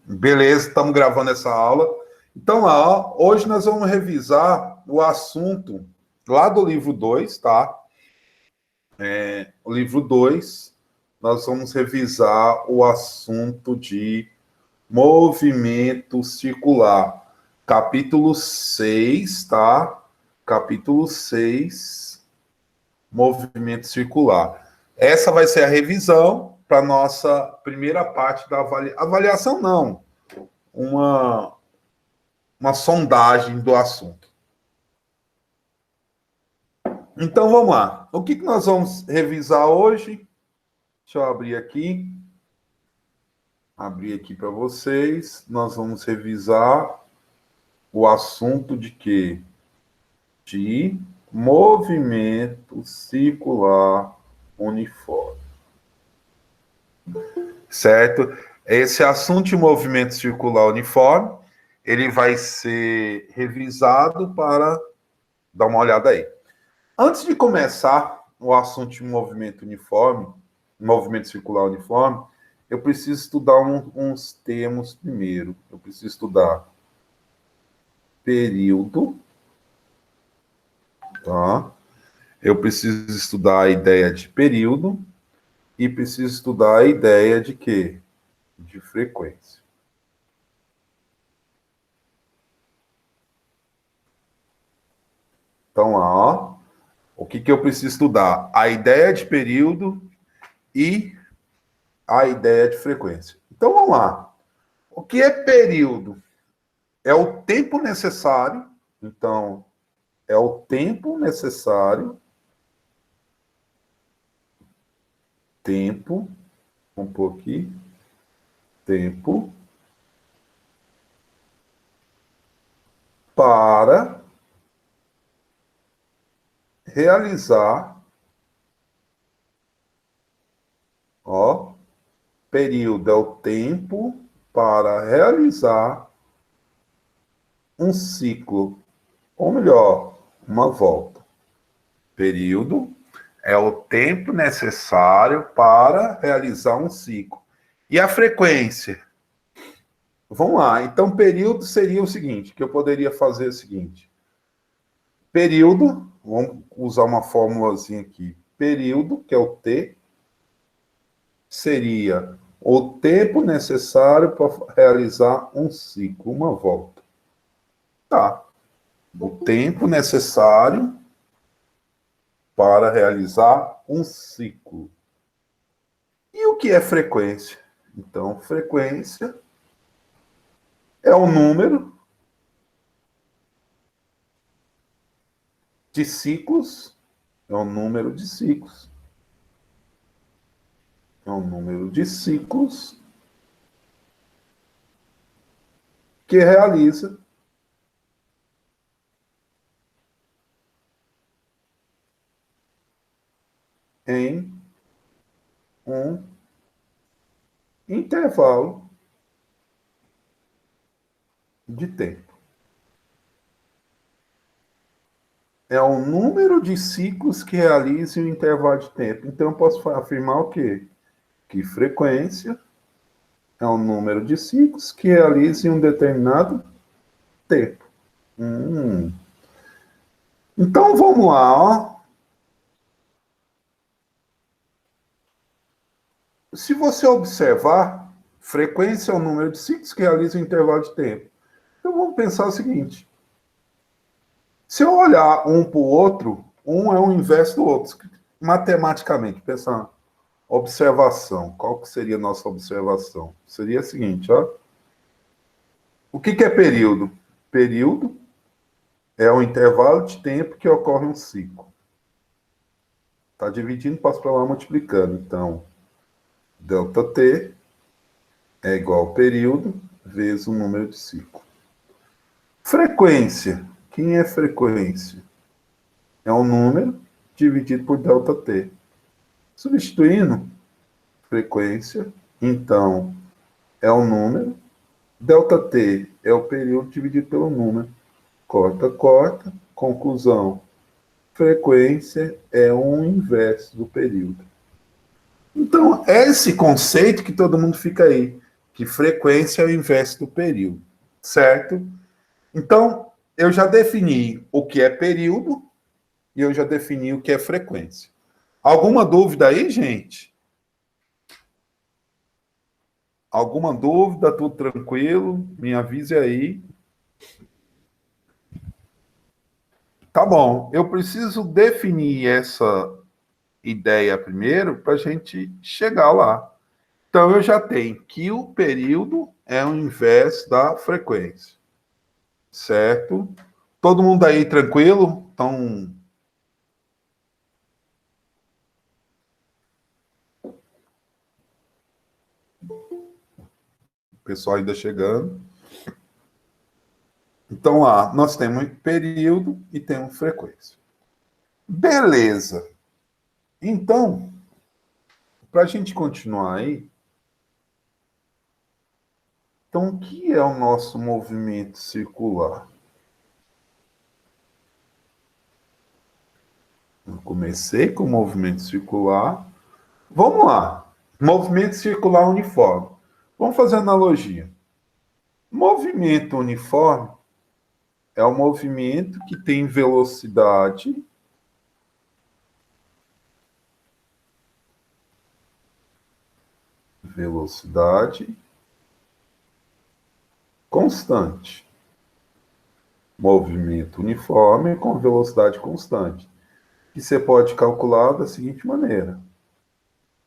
Beleza, estamos gravando essa aula. Então, lá, hoje nós vamos revisar o assunto lá do livro 2, tá? O livro 2, nós vamos revisar o assunto de movimento circular. Capítulo 6, tá? Capítulo 6, movimento circular. Essa vai ser a revisão para a nossa primeira parte da avaliação, não. Uma sondagem do assunto. Então, vamos lá. O que nós vamos revisar hoje? Deixa eu abrir aqui. Abrir aqui para vocês. Nós vamos revisar o assunto de quê? De movimento circular uniforme. Certo? Esse assunto de movimento circular uniforme, ele vai ser revisado para dar uma olhada aí. Antes de começar o assunto de movimento uniforme, movimento circular uniforme, eu preciso estudar uns termos primeiro. Eu preciso estudar período, tá? Eu preciso estudar a ideia de período e preciso estudar a ideia de quê? De frequência. Então, lá, ó, o que eu preciso estudar? A ideia de período e a ideia de frequência. Então, vamos lá. O que é período? É o tempo necessário. Então, é o tempo necessário. Tempo. Vamos pôr aqui. Tempo. Para realizar. Ó. Período é o tempo para realizar um ciclo, ou melhor, uma volta. Período é o tempo necessário para realizar um ciclo. E a frequência? Vamos lá. Então, período seria o seguinte, que eu poderia fazer o seguinte. Período, vamos usar uma formulazinha aqui. Período, que é o T, seria o tempo necessário para realizar um ciclo, uma volta. Tá. O tempo necessário para realizar um ciclo. E o que é frequência? Então, frequência é o número de ciclos, é o número de ciclos. É o número de ciclos que realiza em um intervalo de tempo. É o número de ciclos que realiza em um intervalo de tempo. Então, eu posso afirmar o quê? Que frequência é o número de ciclos que realiza em um determinado tempo. Então, vamos lá, ó. Se você observar, frequência é o número de ciclos que realiza em um intervalo de tempo. Então, vamos pensar o seguinte. Se eu olhar um para o outro, um é o inverso do outro. Matematicamente, pensando, observação. Qual que seria a nossa observação? Seria a seguinte, ó. O que é período? Período é o intervalo de tempo que ocorre um ciclo. Está dividindo, passo para lá multiplicando. Então, ΔT é igual ao período vezes o número de ciclo. Frequência. Quem é frequência? É um número dividido por ΔT. Substituindo frequência, então, é o número. ΔT é o período dividido pelo número. Corta, corta. Conclusão. Frequência é um inverso do período. Então, é esse conceito que todo mundo fica aí, que frequência é o inverso do período, certo? Então, eu já defini o que é período e eu já defini o que é frequência. Alguma dúvida aí, gente? Alguma dúvida? Tudo tranquilo? Me avise aí. Tá bom, eu preciso definir essa ideia primeiro para a gente chegar lá. Então, eu já tenho que o período é o inverso da frequência, certo? Todo mundo aí tranquilo? Então, o pessoal ainda chegando. Então, lá, nós temos período e temos frequência. Beleza. Então, para a gente continuar aí, então, o que é o nosso movimento circular? Eu comecei com o movimento circular. Vamos lá. Movimento circular uniforme. Vamos fazer analogia. Movimento uniforme é o movimento que tem velocidade constante. Movimento uniforme com velocidade constante. Que você pode calcular da seguinte maneira: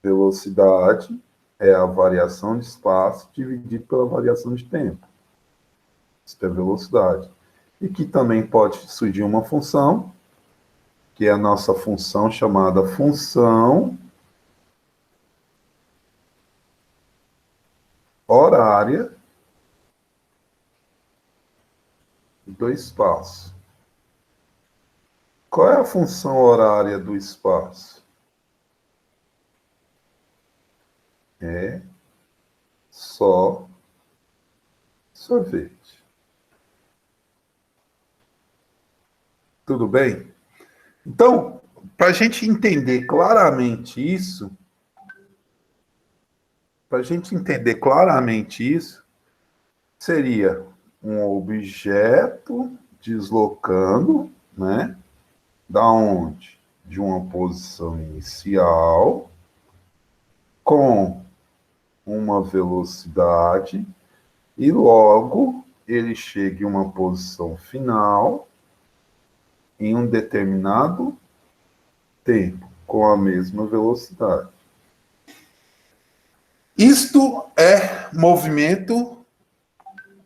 velocidade é a variação de espaço dividido pela variação de tempo. Isso é velocidade. E que também pode surgir uma função, que é a nossa função chamada função horária do espaço. Qual é a função horária do espaço? É só sorvete. Tudo bem? Então, para a gente entender claramente isso, seria um objeto deslocando, né? Da onde? De uma posição inicial com uma velocidade e logo ele chega em uma posição final em um determinado tempo com a mesma velocidade. Isto é movimento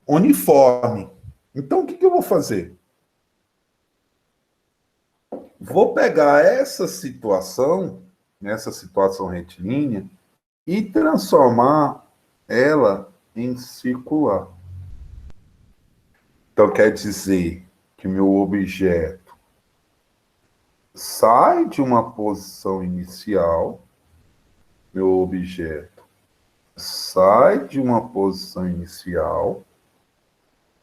uniforme. Então, o que eu vou fazer? Vou pegar essa situação retilínea, e transformar ela em circular. Então, quer dizer que o meu objeto sai de uma posição inicial, meu objeto sai de uma posição inicial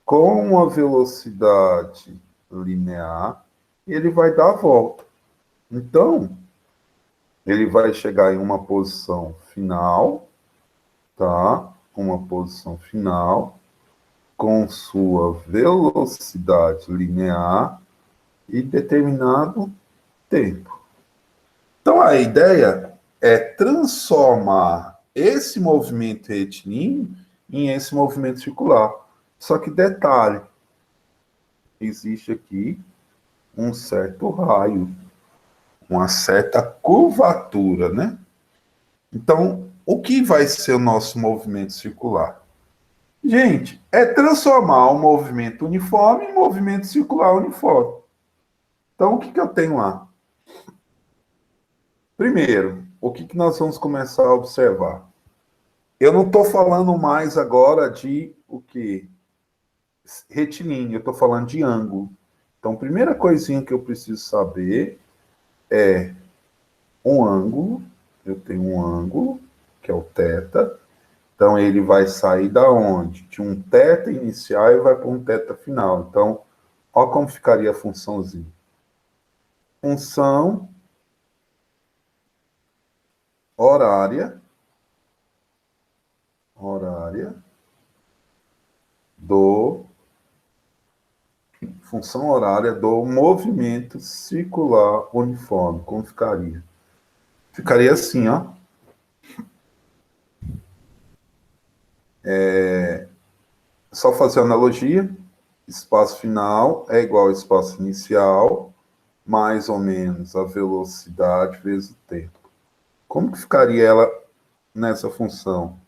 com uma velocidade linear e ele vai dar a volta. Então, ele vai chegar em uma posição final, tá? Uma posição final com sua velocidade linear e determinado tempo. Então, a ideia é transformar esse movimento retilíneo em esse movimento circular. Só que detalhe, existe aqui um certo raio, uma certa curvatura, né? Então, o que vai ser o nosso movimento circular? Gente, é transformar o movimento uniforme em movimento circular uniforme. Então, o que eu tenho lá? Primeiro, o que nós vamos começar a observar? Eu não estou falando mais agora de o que? Retilíneo, eu estou falando de ângulo. Então, a primeira coisinha que eu preciso saber é um ângulo. Eu tenho um ângulo, que é o θ. Então, ele vai sair da onde? De um θ inicial e vai para um θ final. Então, olha como ficaria a funçãozinha. Função horária do função horária do movimento circular uniforme. Como ficaria? Ficaria assim, ó. Só fazer analogia. Espaço final é igual ao espaço inicial, mais ou menos a velocidade vezes o tempo. Como que ficaria ela nessa função?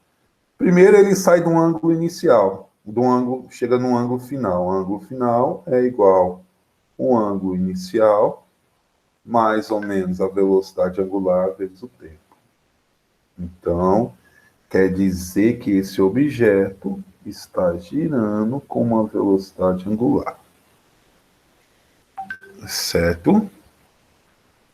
Primeiro ele sai do ângulo inicial, chega no ângulo final. O ângulo final é igual ao ângulo inicial, mais ou menos a velocidade angular vezes o tempo. Então, quer dizer que esse objeto está girando com uma velocidade angular. Certo?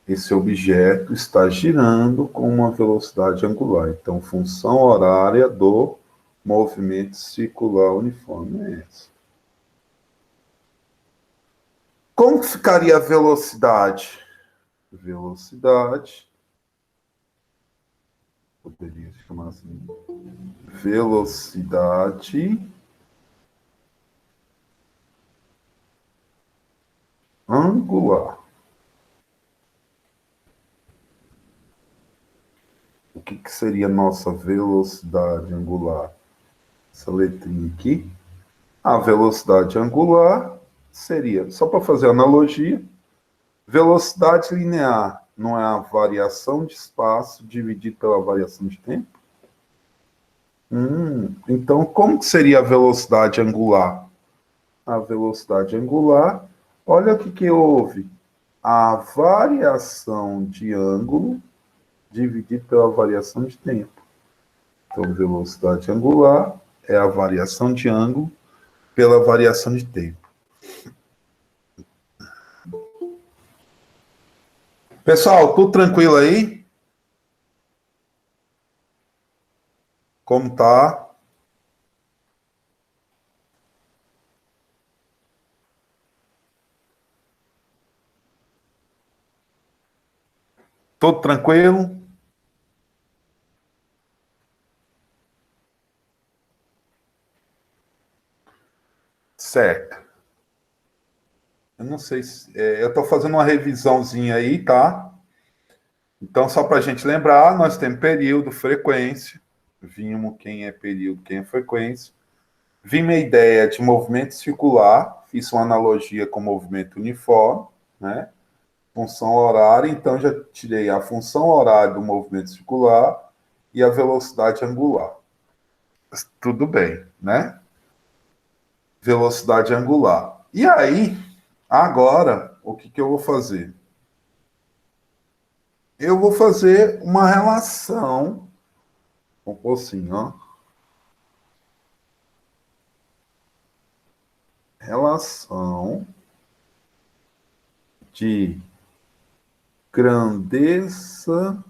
Esse objeto está girando com uma velocidade angular. Então, função horária do movimento circular uniforme é essa. Como ficaria a velocidade? Velocidade, poderia chamar assim, velocidade angular. O que seria nossa velocidade angular? Essa letrinha aqui. A velocidade angular seria, só para fazer analogia, velocidade linear não é a variação de espaço dividido pela variação de tempo? Então, como que seria a velocidade angular? A velocidade angular, olha o que houve. A variação de ângulo dividido pela variação de tempo. Então, velocidade angular é a variação de ângulo pela variação de tempo. Pessoal, tudo tranquilo aí? Como tá? Tudo tranquilo? Certo. Eu não sei se. Eu estou fazendo uma revisãozinha aí, tá? Então, só para a gente lembrar, nós temos período, frequência. Vimos quem é período, quem é frequência. Vimos a ideia de movimento circular. Fiz uma analogia com movimento uniforme, né? Função horária. Então, já tirei a função horária do movimento circular e a velocidade angular. Tudo bem, né? Velocidade angular. E aí, agora, o que eu vou fazer? Eu vou fazer uma relação, vamos pôr assim, ó. Relação de grandeza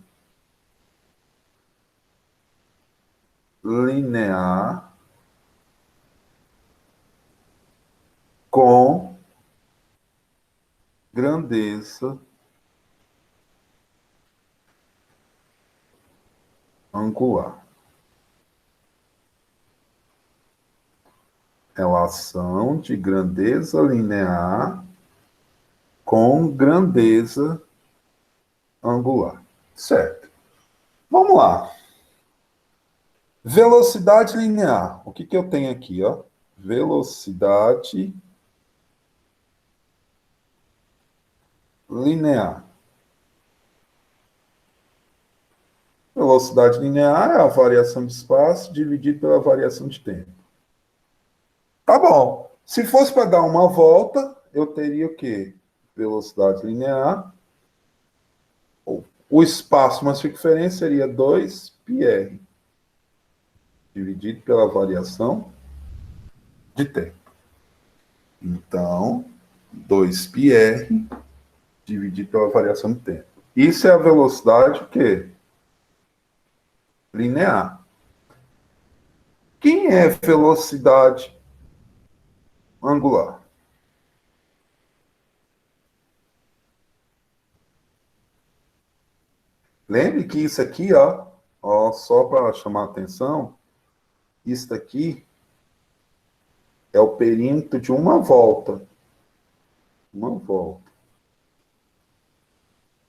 linear com grandeza angular. Relação de grandeza linear com grandeza angular. Certo. Vamos lá. Velocidade linear. O que eu tenho aqui, ó? Velocidade linear. Velocidade linear é a variação de espaço dividido pela variação de tempo. Tá bom. Se fosse para dar uma volta, eu teria o quê? Velocidade linear. O espaço mais circunferência seria 2πr, dividido pela variação de tempo. Então, 2πr dividido pela variação de tempo. Isso é a velocidade o quê? Linear. Quem é velocidade angular? Lembre que isso aqui, ó, só para chamar a atenção, isso daqui é o perímetro de uma volta. Uma volta.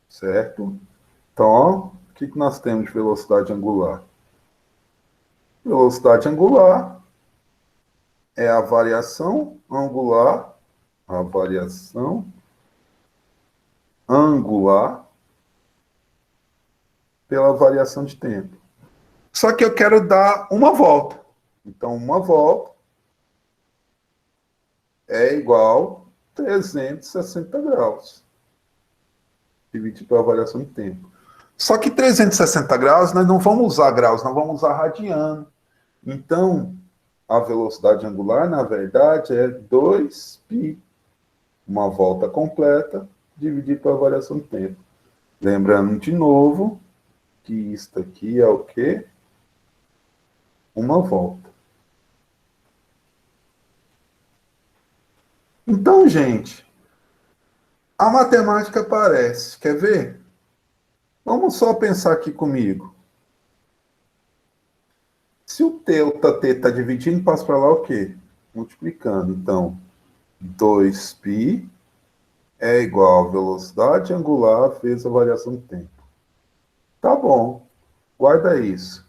Certo? Então, ó, o que nós temos de velocidade angular? Velocidade angular é a variação angular pela variação de tempo. Só que eu quero dar uma volta. Então, uma volta é igual a 360 graus, dividido pela variação de tempo. Só que 360 graus, nós não vamos usar graus, nós vamos usar radiano. Então, a velocidade angular, na verdade, é 2π. Uma volta completa, dividido pela variação de tempo. Lembrando de novo que isso aqui é o quê? Uma volta. Então, gente, a matemática aparece. Quer ver? Vamos só pensar aqui comigo. Se o delta t está dividindo, passa para lá o quê? Multiplicando. Então, 2π é igual a velocidade angular vezes a variação de tempo. Tá bom. Guarda isso.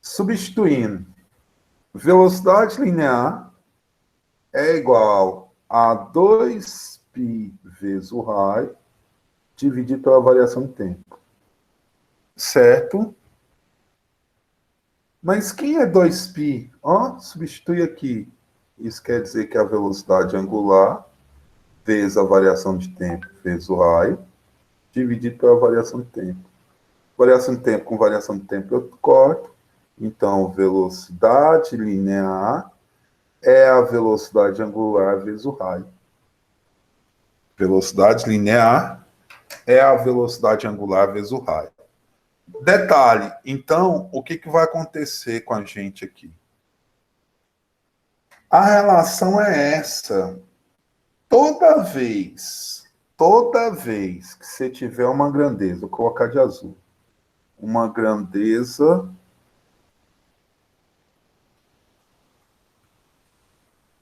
Substituindo. Velocidade linear é igual a 2π vezes o raio dividido pela variação de tempo. Certo? Mas quem é 2π? Ó, substitui aqui. Isso quer dizer que a velocidade angular vezes a variação de tempo vezes o raio dividido pela variação de tempo. Variação de tempo com variação de tempo eu corto. Então, velocidade linear é a velocidade angular vezes o raio. Velocidade linear é a velocidade angular vezes o raio. Detalhe, então, o que vai acontecer com a gente aqui? A relação é essa. Toda vez que você tiver uma grandeza, vou colocar de azul, uma grandeza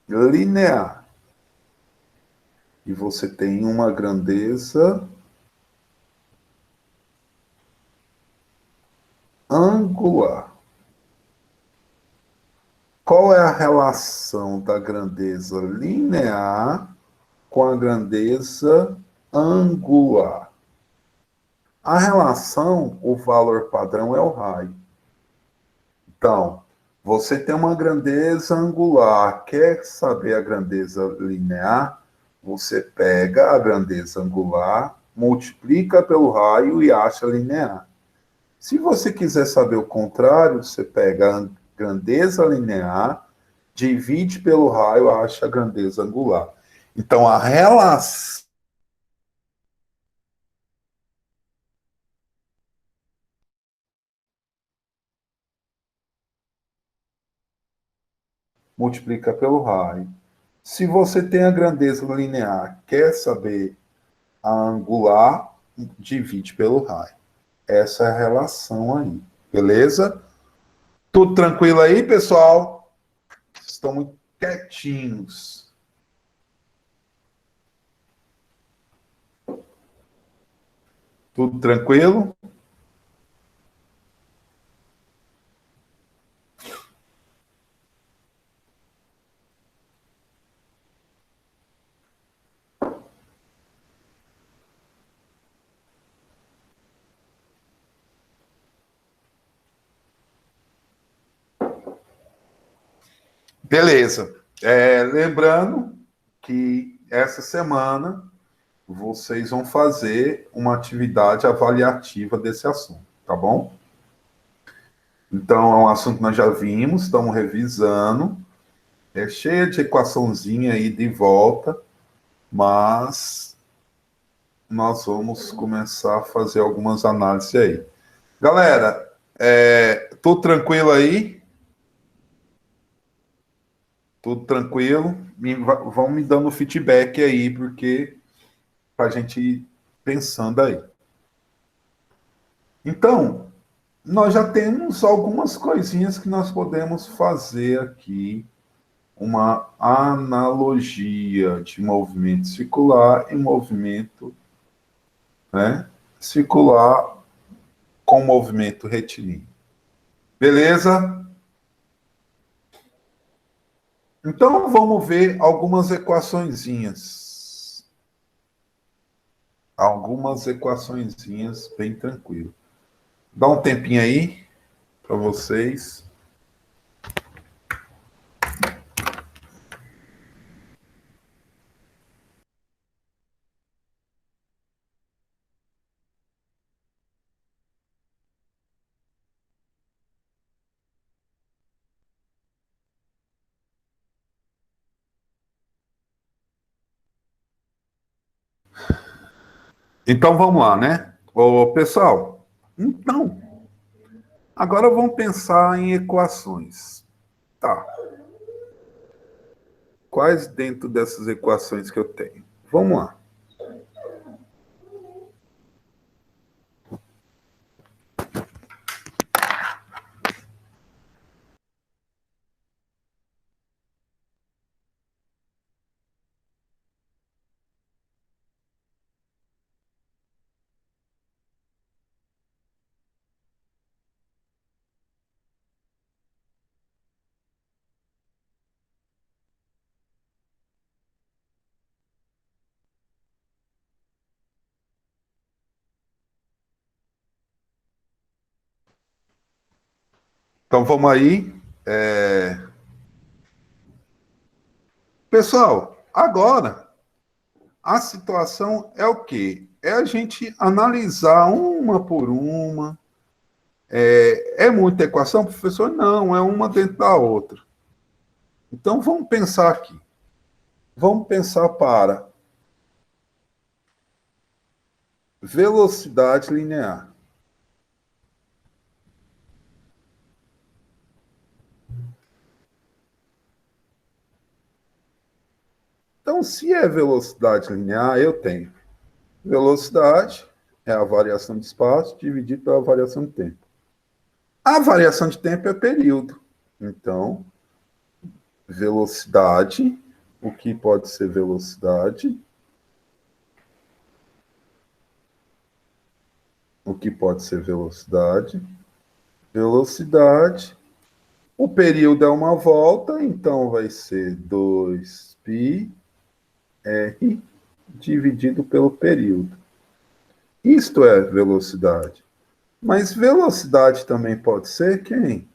linear, e você tem uma grandeza angular. Qual é a relação da grandeza linear com a grandeza angular? A relação, o valor padrão é o raio. Então, você tem uma grandeza angular, quer saber a grandeza linear? Você pega a grandeza angular, multiplica pelo raio e acha linear. Se você quiser saber o contrário, você pega a grandeza linear, divide pelo raio, acha a grandeza angular. Então, a relação multiplica pelo raio. Se você tem a grandeza linear, quer saber a angular, divide pelo raio. Essa é a relação aí. Beleza? Tudo tranquilo aí, pessoal? Estão muito quietinhos. Tudo tranquilo? Beleza. Lembrando que essa semana vocês vão fazer uma atividade avaliativa desse assunto, tá bom? Então, é um assunto que nós já vimos, estamos revisando. É cheia de equaçãozinha aí de volta, mas nós vamos começar a fazer algumas análises aí. Galera, tudo tranquilo aí? Tudo tranquilo? Vão me dando feedback aí, porque para a gente ir pensando aí. Então, nós já temos algumas coisinhas que nós podemos fazer aqui, uma analogia de movimento circular e movimento, né, circular com movimento retilíneo. Beleza? Então, vamos ver algumas equaçõezinhas. Algumas equaçõezinhas bem tranquilo. Dá um tempinho aí para vocês. Então, vamos lá, né? Ô, pessoal, então, agora vamos pensar em equações. Tá. Quais dentro dessas equações que eu tenho? Vamos lá. Então, vamos aí. Pessoal, agora a situação é o quê? É a gente analisar uma por uma. É muita equação, professor? Não, é uma dentro da outra. Então, vamos pensar aqui. Vamos pensar para velocidade linear. Então, se é velocidade linear, eu tenho velocidade é a variação de espaço dividido pela variação de tempo. A variação de tempo é período. Então, velocidade, o que pode ser velocidade? O que pode ser velocidade? Velocidade. O período é uma volta, então vai ser 2πr dividido pelo período. Isto é velocidade. Mas velocidade também pode ser quem?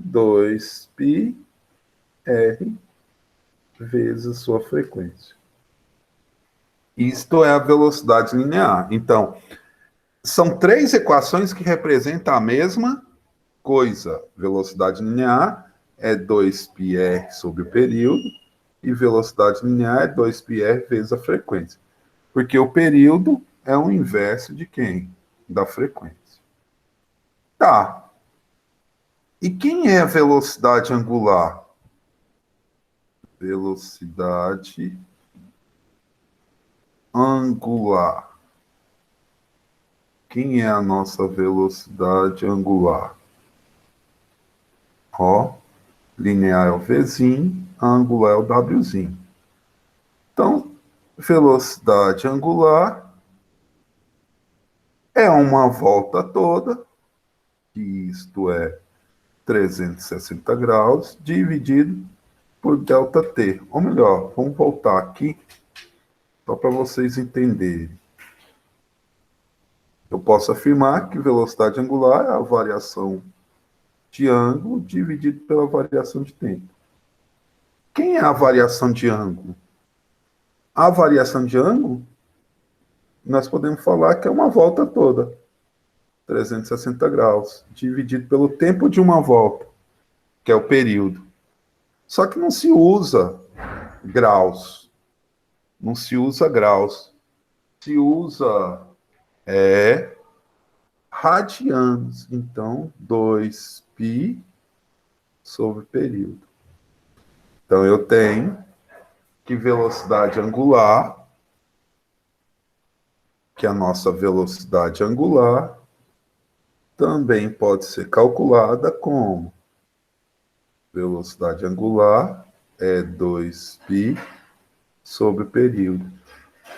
2πr vezes sua frequência. Isto é a velocidade linear. Então, são três equações que representam a mesma coisa. Velocidade linear é 2πr sobre o período e velocidade linear é 2πr vezes a frequência. Porque o período é o inverso de quem? Da frequência. Tá. E quem é a velocidade angular? Velocidade angular. Quem é a nossa velocidade angular? Ó, linear é o Vzinho, angular é o Wzinho. Então, velocidade angular é uma volta toda, que isto é 360 graus, dividido por ΔT. Ou melhor, vamos voltar aqui, só para vocês entenderem. Eu posso afirmar que velocidade angular é a variação de ângulo dividido pela variação de tempo. Quem é a variação de ângulo? A variação de ângulo, nós podemos falar que é uma volta toda, 360 graus, dividido pelo tempo de uma volta, que é o período. Só que não se usa graus. Não se usa graus. Se usa radianos. Então, 2π sobre período. Então, eu tenho que velocidade angular, que é a nossa velocidade angular, também pode ser calculada como velocidade angular é 2π sobre o período,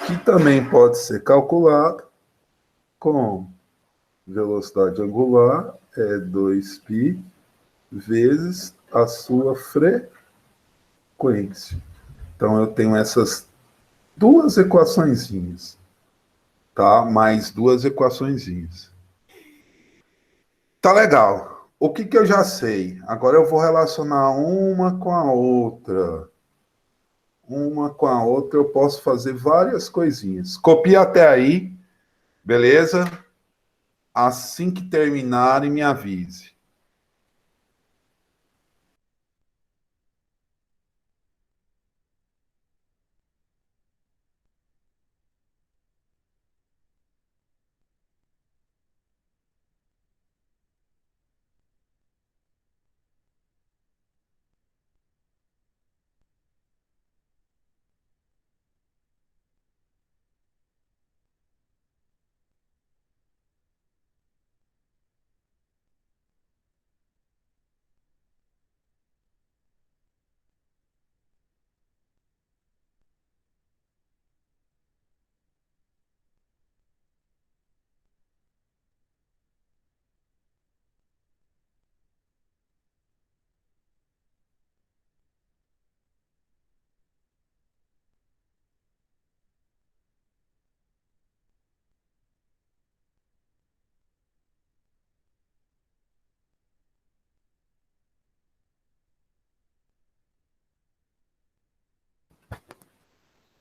que também pode ser calculada como velocidade angular é 2π vezes a sua frequência. Então, eu tenho essas duas equaçõezinhas, tá? Mais duas equaçõezinhas. Tá legal. O que que eu já sei? Agora eu vou relacionar uma com a outra. Uma com a outra, eu posso fazer várias coisinhas. Copia até aí, beleza? Assim que terminarem, me avise.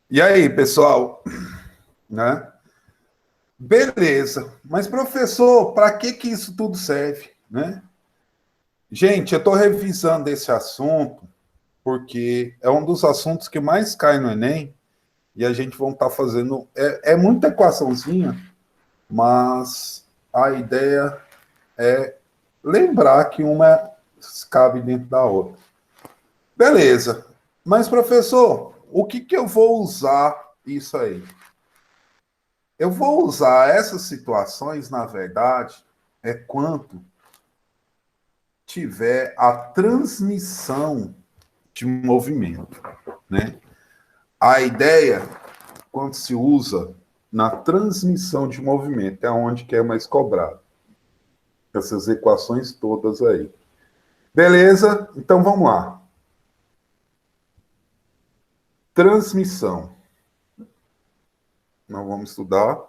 E aí, pessoal? Né? Beleza. Mas, professor, para que que isso tudo serve? Né? Gente, eu estou revisando esse assunto porque é um dos assuntos que mais cai no Enem e a gente vai estar fazendo. É muita equaçãozinha, mas a ideia é lembrar que uma cabe dentro da outra. Beleza. Mas, professor, o que que eu vou usar isso aí? Eu vou usar essas situações, na verdade, quando tiver a transmissão de movimento, né? A ideia, quando se usa na transmissão de movimento, é onde que é mais cobrado. Essas equações todas aí. Beleza? Então vamos lá. Transmissão. Nós vamos estudar.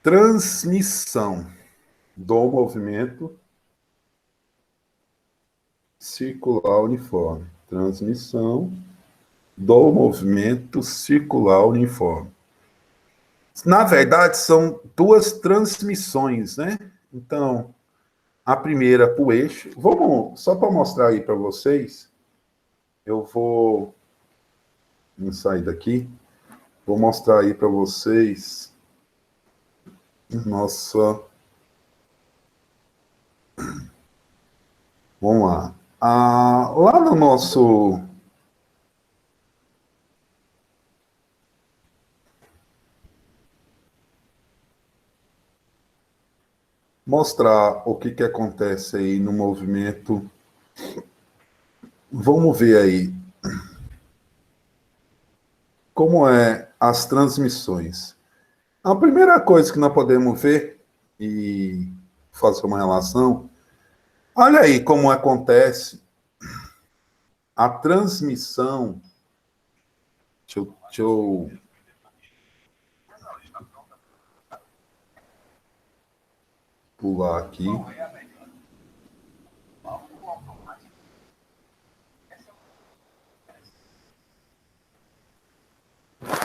Transmissão do movimento circular uniforme. Transmissão do movimento circular uniforme. Na verdade, são duas transmissões, né? Então, a primeira para o eixo. Vamos, só para mostrar aí para vocês, eu vou sair daqui, vou mostrar aí para vocês nossa. Vamos lá. Lá no nosso. Mostrar o que, que acontece aí no movimento. Vamos ver aí como é as transmissões. A primeira coisa que nós podemos ver e fazer uma relação, olha aí como acontece a transmissão. Deixa eu pular aqui.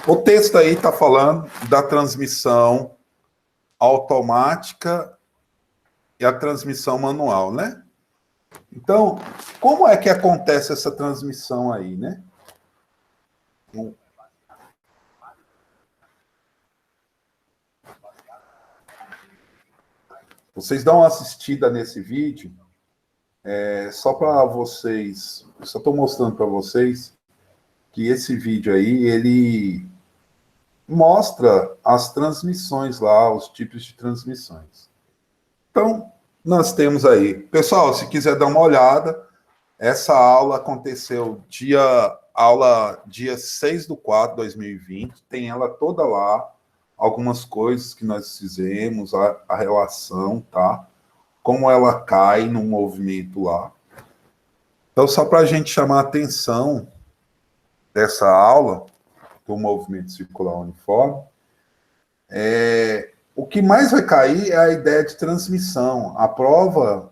O texto aí está falando da transmissão automática e a transmissão manual, né? Então, como é que acontece essa transmissão aí, né? Vocês dão uma assistida nesse vídeo só para vocês, só estou mostrando para vocês que esse vídeo aí, ele mostra as transmissões lá, os tipos de transmissões. Então, nós temos aí. Pessoal, se quiser dar uma olhada, essa aula aconteceu dia 6/4/2020, tem ela toda lá, algumas coisas que nós fizemos, a relação, tá? Como ela cai no movimento lá. Então, só para a gente chamar a atenção dessa aula, do movimento circular uniforme, o que mais vai cair é a ideia de transmissão. A prova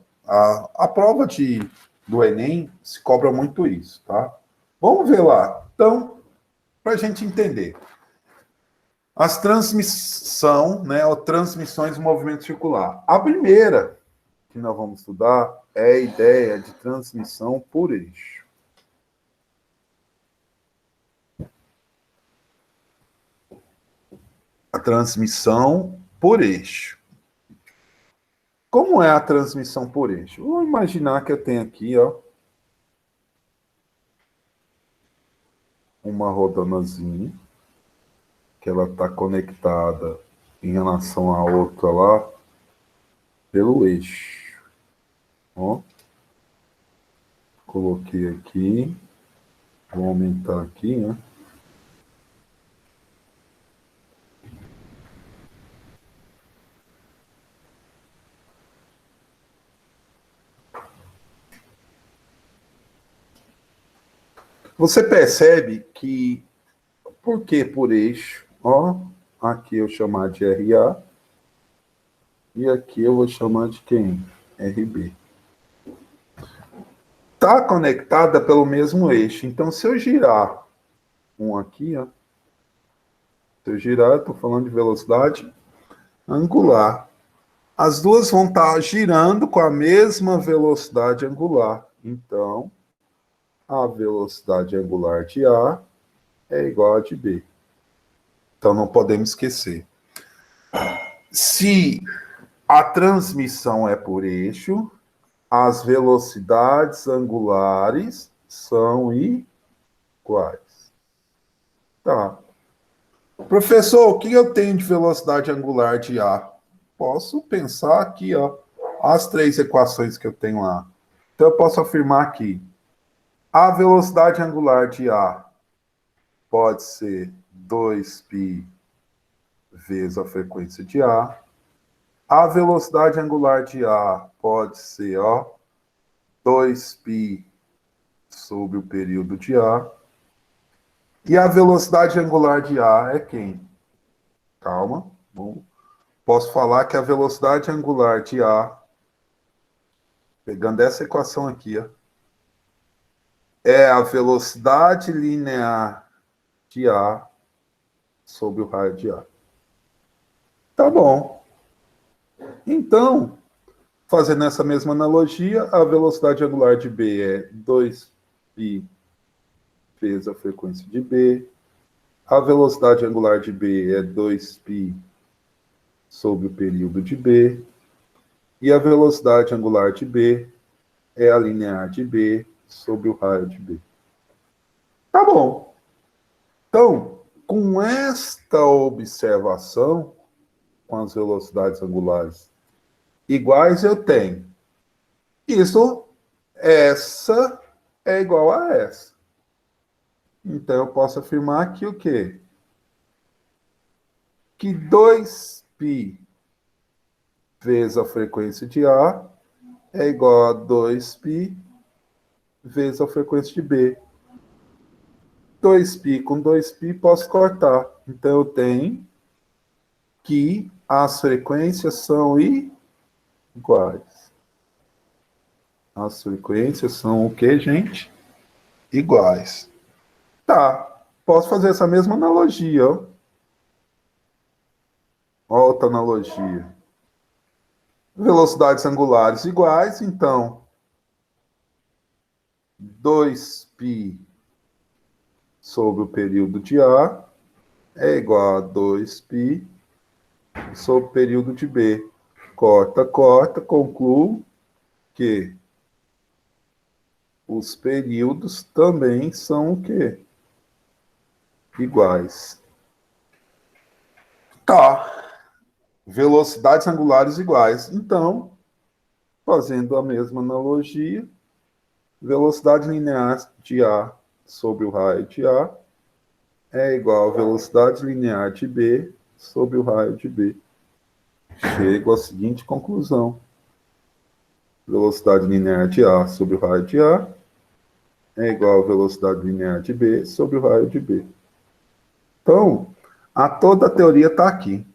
do Enem se cobra muito isso, tá? Vamos ver lá. Então, para a gente entender. As transmissões do movimento circular. A primeira que nós vamos estudar é a ideia de transmissão por eixo. A transmissão por eixo. Como é a transmissão por eixo? Vou imaginar que eu tenho aqui, ó, uma rodanazinha, que ela está conectada em relação à outra lá pelo eixo. Ó, coloquei aqui, vou aumentar aqui, né? Você percebe que, por que por eixo? Ó, aqui eu chamar de RA, e aqui eu vou chamar de quem? RB. Está conectada pelo mesmo eixo. Então, se eu girar um aqui, ó, se eu girar, estou falando de velocidade angular. As duas vão estar girando com a mesma velocidade angular. Então, a velocidade angular de A é igual a de B. Então, não podemos esquecer. Se a transmissão é por eixo, as velocidades angulares são iguais. Tá. Professor, o que eu tenho de velocidade angular de A? Posso pensar aqui, ó, as três equações que eu tenho lá. Então, eu posso afirmar que a velocidade angular de A pode ser 2π vezes a frequência de A. A velocidade angular de A pode ser, ó, 2π sobre o período de A. E a velocidade angular de A é quem? Calma. Posso falar que a velocidade angular de A, pegando essa equação aqui, ó, é a velocidade linear de A sobre o raio de A. Tá bom. Então, fazendo essa mesma analogia, a velocidade angular de B é 2π vezes a frequência de B. A velocidade angular de B é 2π sobre o período de B. E a velocidade angular de B é a linear de B sobre o raio de B. Tá bom. Então, com esta observação, com as velocidades angulares iguais, eu tenho isso, essa é igual a essa. Então, eu posso afirmar que o quê? Que 2π vezes a frequência de A é igual a 2π vezes a frequência de B. 2π com 2π posso cortar. Então, eu tenho que as frequências são iguais. As frequências são o quê, gente? Iguais. Tá. Posso fazer essa mesma analogia, ó. Outra analogia. Velocidades angulares iguais, então 2π sobre o período de A é igual a 2π sobre o período de B. Corta, corta, concluo que os períodos também são o quê? Iguais. Tá. Velocidades angulares iguais. Então, fazendo a mesma analogia, velocidade linear de A sobre o raio de A é igual a velocidade linear de B sobre o raio de B. Chego à seguinte conclusão. Velocidade linear de A sobre o raio de A é igual a velocidade linear de B sobre o raio de B. Então, toda a teoria está aqui.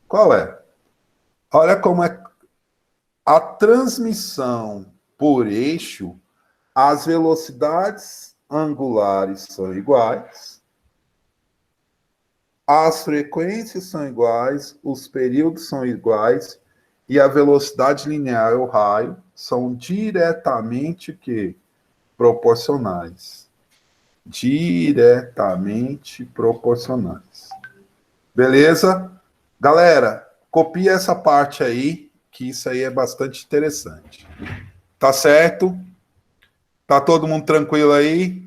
Qual é? Olha como é a transmissão por eixo, as velocidades angulares são iguais, as frequências são iguais, os períodos são iguais e a velocidade linear e o raio são diretamente que proporcionais. Diretamente proporcionais. Beleza? Galera, copia essa parte aí, que isso aí é bastante interessante. Tá certo? Tá todo mundo tranquilo aí?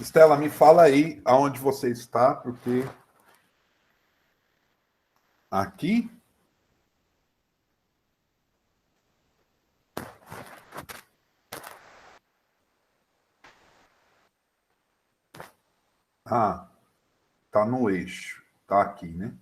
Estela, me fala aí aonde você está, porque aqui. Ah, tá no eixo. Tá aqui, né?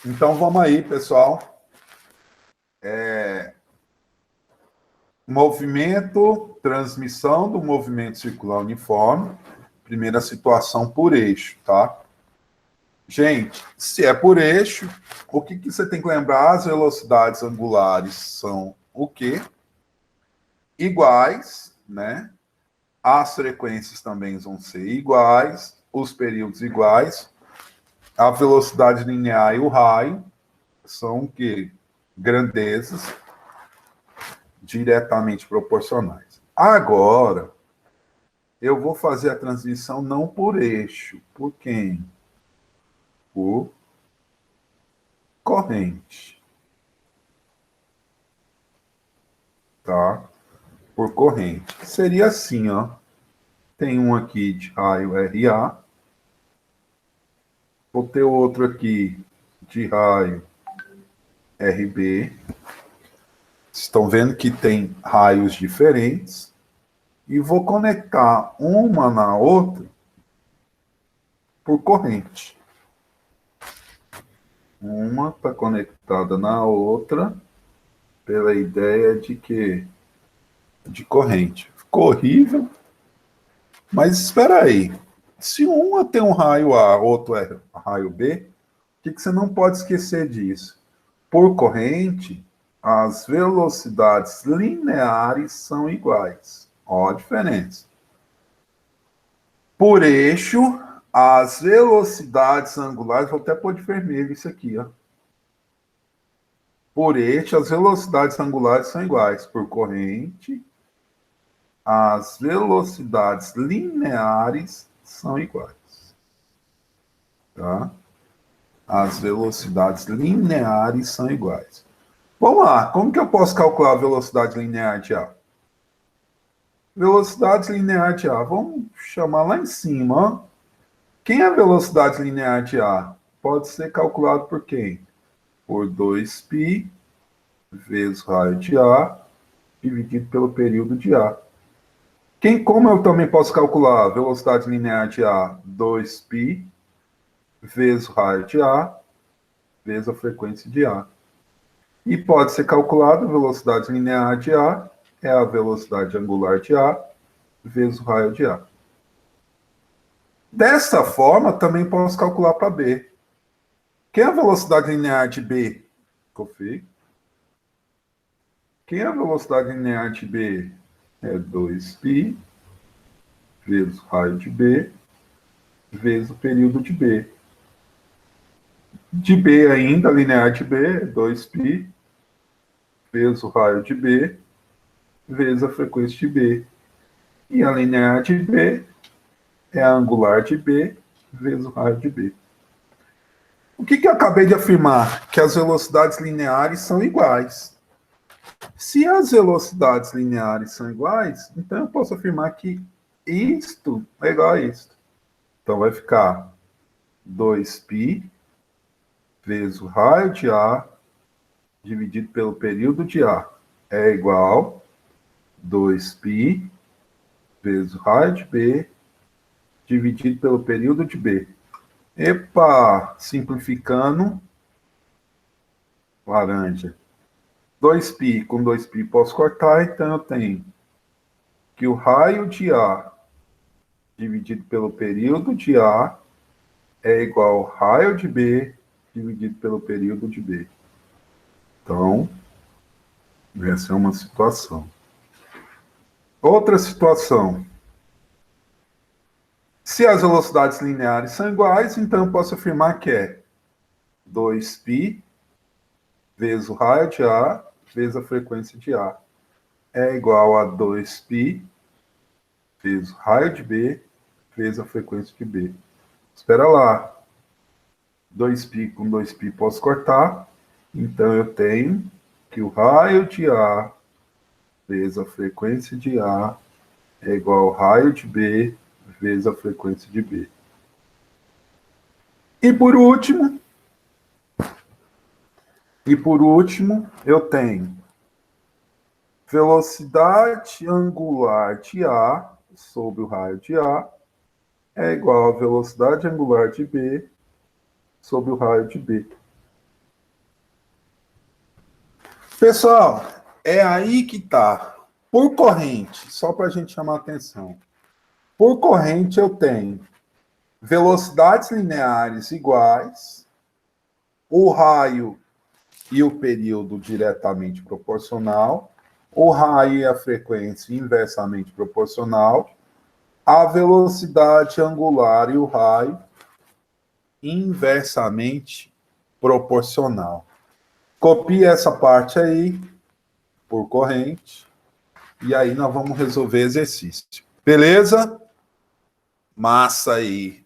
Então, vamos aí, pessoal. Movimento, transmissão do movimento circular uniforme. Primeira situação por eixo, tá? Gente, se é por eixo, o que você tem que lembrar? As velocidades angulares são o quê? Iguais, né? As frequências também vão ser iguais, os períodos iguais, a velocidade linear e o raio são o quê? Grandezas diretamente proporcionais. Agora, eu vou fazer a transmissão não por eixo. Por quem? Por corrente. Tá? Por corrente. Seria assim, ó. Tem um aqui de raio RA. Vou ter outro aqui de raio RB. Estão vendo que tem raios diferentes. E vou conectar uma na outra por corrente. Uma está conectada na outra pela ideia de que de corrente. Ficou horrível, mas espera aí. Se uma tem um raio A, outro é raio B, o que você não pode esquecer disso? Por corrente, as velocidades lineares são iguais. Ó a diferença. Por eixo, as velocidades angulares, vou até pôr de vermelho isso aqui, ó. Por eixo, as velocidades angulares são iguais. Por corrente, as velocidades lineares são iguais. Tá? As velocidades lineares são iguais. Vamos lá, como que eu posso calcular a velocidade linear de A? Velocidade linear de A, vamos chamar lá em cima. Ó. Quem é a velocidade linear de A? Pode ser calculado por quem? Por 2π vezes raio de A dividido pelo período de A. Como eu também posso calcular a velocidade linear de A? 2π vezes o raio de A vezes a frequência de A. E pode ser calculado a velocidade linear de A é a velocidade angular de A vezes o raio de A. Dessa forma, também posso calcular para B. Quem é a velocidade linear de B? Config. Quem é a velocidade linear de B? É 2π vezes o raio de B vezes o período de B. De B ainda, linear de B, é 2π vezes o raio de B vezes a frequência de B. E a linear de B é a angular de B vezes o raio de B. O que eu acabei de afirmar? Que as velocidades lineares são iguais. Se as velocidades lineares são iguais, então eu posso afirmar que isto é igual a isto. Então vai ficar 2π vezes o raio de A dividido pelo período de A é igual a 2π vezes o raio de B dividido pelo período de B. Epa, simplificando, laranja. 2π com 2π posso cortar, então eu tenho que o raio de A dividido pelo período de A é igual ao raio de B dividido pelo período de B. Então, essa é uma situação. Outra situação. Se as velocidades lineares são iguais, então eu posso afirmar que é 2π vezes o raio de A vezes a frequência de A é igual a 2π vezes o raio de B vezes a frequência de B. Espera lá. 2π com 2π posso cortar. Então eu tenho que o raio de A vezes a frequência de A é igual ao raio de B vezes a frequência de B. E por último, eu tenho velocidade angular de A sobre o raio de A é igual a velocidade angular de B sobre o raio de B. Pessoal, é aí que tá. Por corrente, só para a gente chamar a atenção. Por corrente eu tenho velocidades lineares iguais, o raio e o período diretamente proporcional, o raio e a frequência inversamente proporcional, a velocidade angular e o raio inversamente proporcional. Copie essa parte aí, por corrente, e aí nós vamos resolver exercício. Beleza? Massa aí.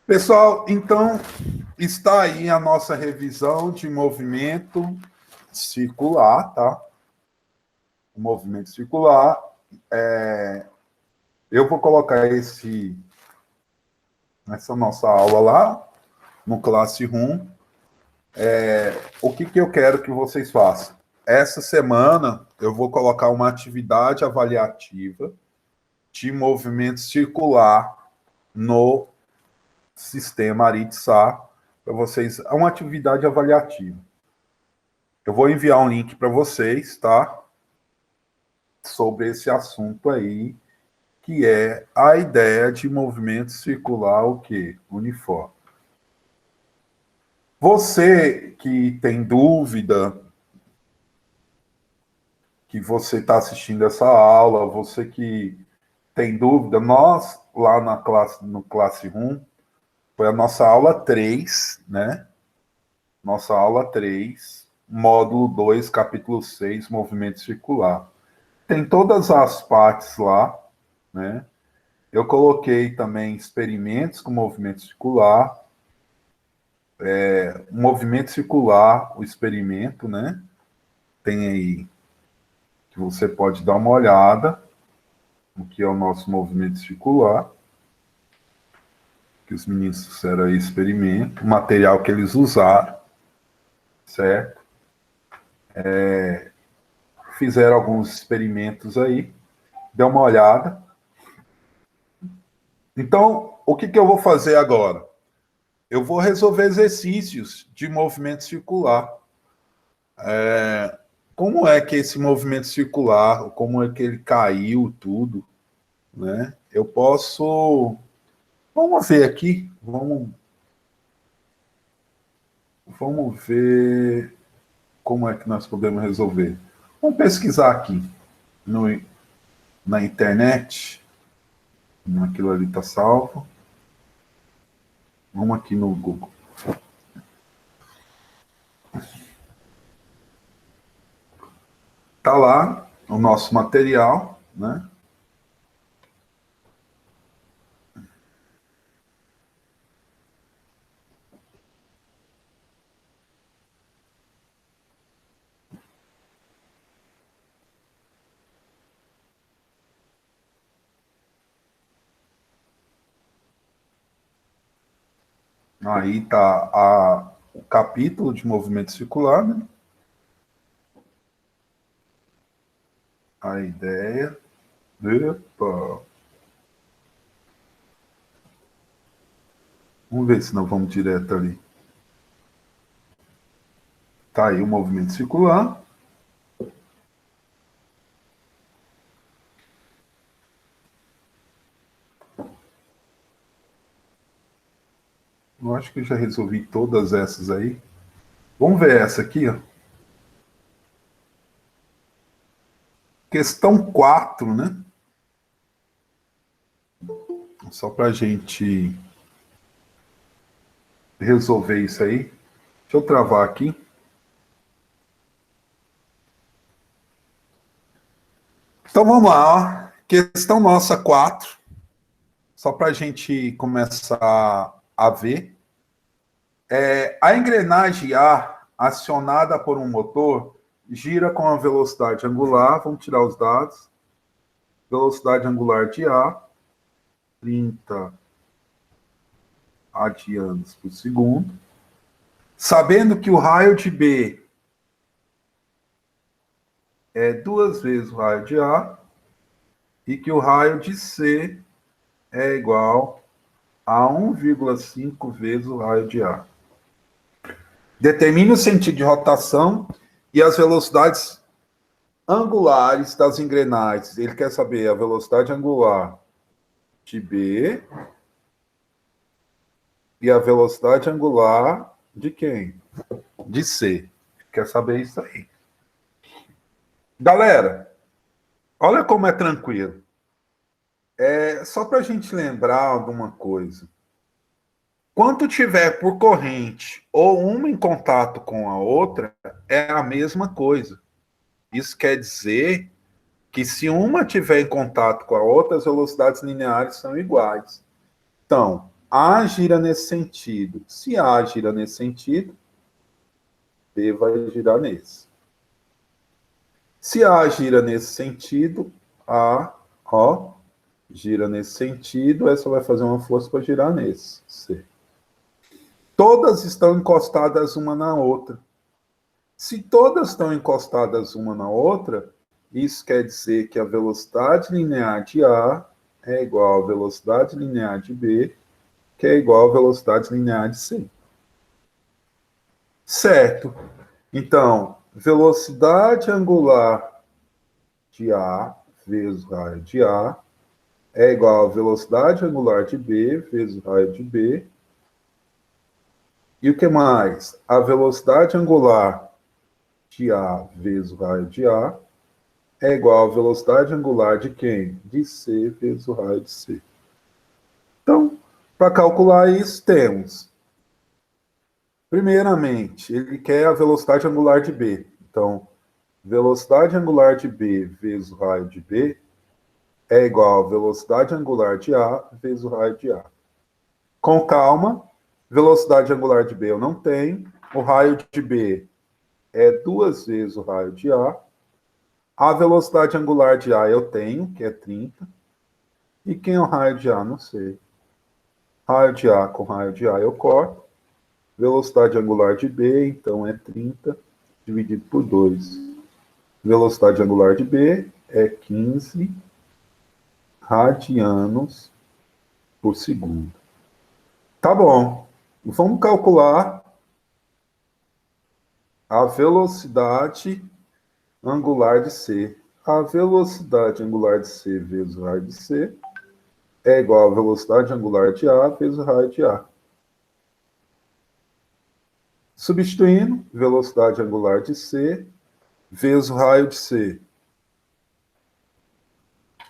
Pessoal, então está aí a nossa revisão de movimento circular, tá? O movimento circular. Eu vou colocar essa nossa aula lá no Classroom. O que eu quero que vocês façam? Essa semana eu vou colocar uma atividade avaliativa de movimento circular no sistema Aritsá para vocês. É uma atividade avaliativa. Eu vou enviar um link para vocês, tá? Sobre esse assunto aí, que é a ideia de movimento circular, o quê? Uniforme. Você que tem dúvida, que você está assistindo essa aula, você que tem dúvida, nós lá no Classroom, foi a nossa aula 3, né? Nossa aula 3, módulo 2, capítulo 6, movimento circular. Tem todas as partes lá, né? Eu coloquei também experimentos com movimento circular, movimento circular, o experimento, né? Tem aí que você pode dar uma olhada no que é o nosso movimento circular, que os meninos fizeram aí experimento, o material que eles usaram, certo? Fizeram alguns experimentos aí, dê uma olhada. Então, o que eu vou fazer agora? Eu vou resolver exercícios de movimento circular. Como é que esse movimento circular, como é que ele caiu, tudo, né? Eu posso... Vamos ver aqui, vamos ver como é que nós podemos resolver. Vamos pesquisar aqui no, na internet, aquilo ali está salvo. Vamos aqui no Google. Está lá o nosso material, né? Aí está o capítulo de movimento circular, né? A ideia. Epa. Vamos ver se não vamos direto ali. Tá aí o movimento circular. Eu acho que eu já resolvi todas essas aí. Vamos ver essa aqui, ó. Questão 4, né? Só para a gente resolver isso aí. Deixa eu travar aqui. Então vamos lá, ó. Questão nossa 4. Só para a gente começar a ver. A engrenagem A, acionada por um motor, gira com a velocidade angular. Vamos tirar os dados. Velocidade angular de A, 30 radianos por segundo. Sabendo que o raio de B é 2 vezes o raio de A e que o raio de C é igual a 1,5 vezes o raio de A. Determine o sentido de rotação e as velocidades angulares das engrenagens. Ele quer saber a velocidade angular de B e a velocidade angular de quem? De C. Quer saber isso aí. Galera, olha como é tranquilo. Só para a gente lembrar alguma coisa. Quando tiver por corrente ou uma em contato com a outra, é a mesma coisa. Isso quer dizer que se uma tiver em contato com a outra, as velocidades lineares são iguais. Então, A gira nesse sentido. Se A gira nesse sentido, B vai girar nesse. Se A gira nesse sentido, A, ó, gira nesse sentido, essa vai fazer uma força para girar nesse. C. Todas estão encostadas uma na outra. Se todas estão encostadas uma na outra, isso quer dizer que a velocidade linear de A é igual à velocidade linear de B, que é igual à velocidade linear de C. Certo. Então, velocidade angular de A vezes o raio de A é igual à velocidade angular de B vezes o raio de B. E o que mais? A velocidade angular de A vezes o raio de A é igual à velocidade angular de quem? De C vezes o raio de C. Então, para calcular isso, temos, primeiramente, ele quer a velocidade angular de B. Então, velocidade angular de B vezes o raio de B é igual à velocidade angular de A vezes o raio de A. Com calma, velocidade angular de B eu não tenho, o raio de B é 2 vezes o raio de A, a velocidade angular de A eu tenho, que é 30, e quem é o raio de A? Não sei. Raio de A com raio de A eu corto, velocidade angular de B, então é 30 dividido por 2. Velocidade angular de B é 15 radianos por segundo. Tá bom. Vamos calcular a velocidade angular de C. A velocidade angular de C vezes o raio de C é igual à velocidade angular de A vezes o raio de A. Substituindo, velocidade angular de C vezes o raio de C.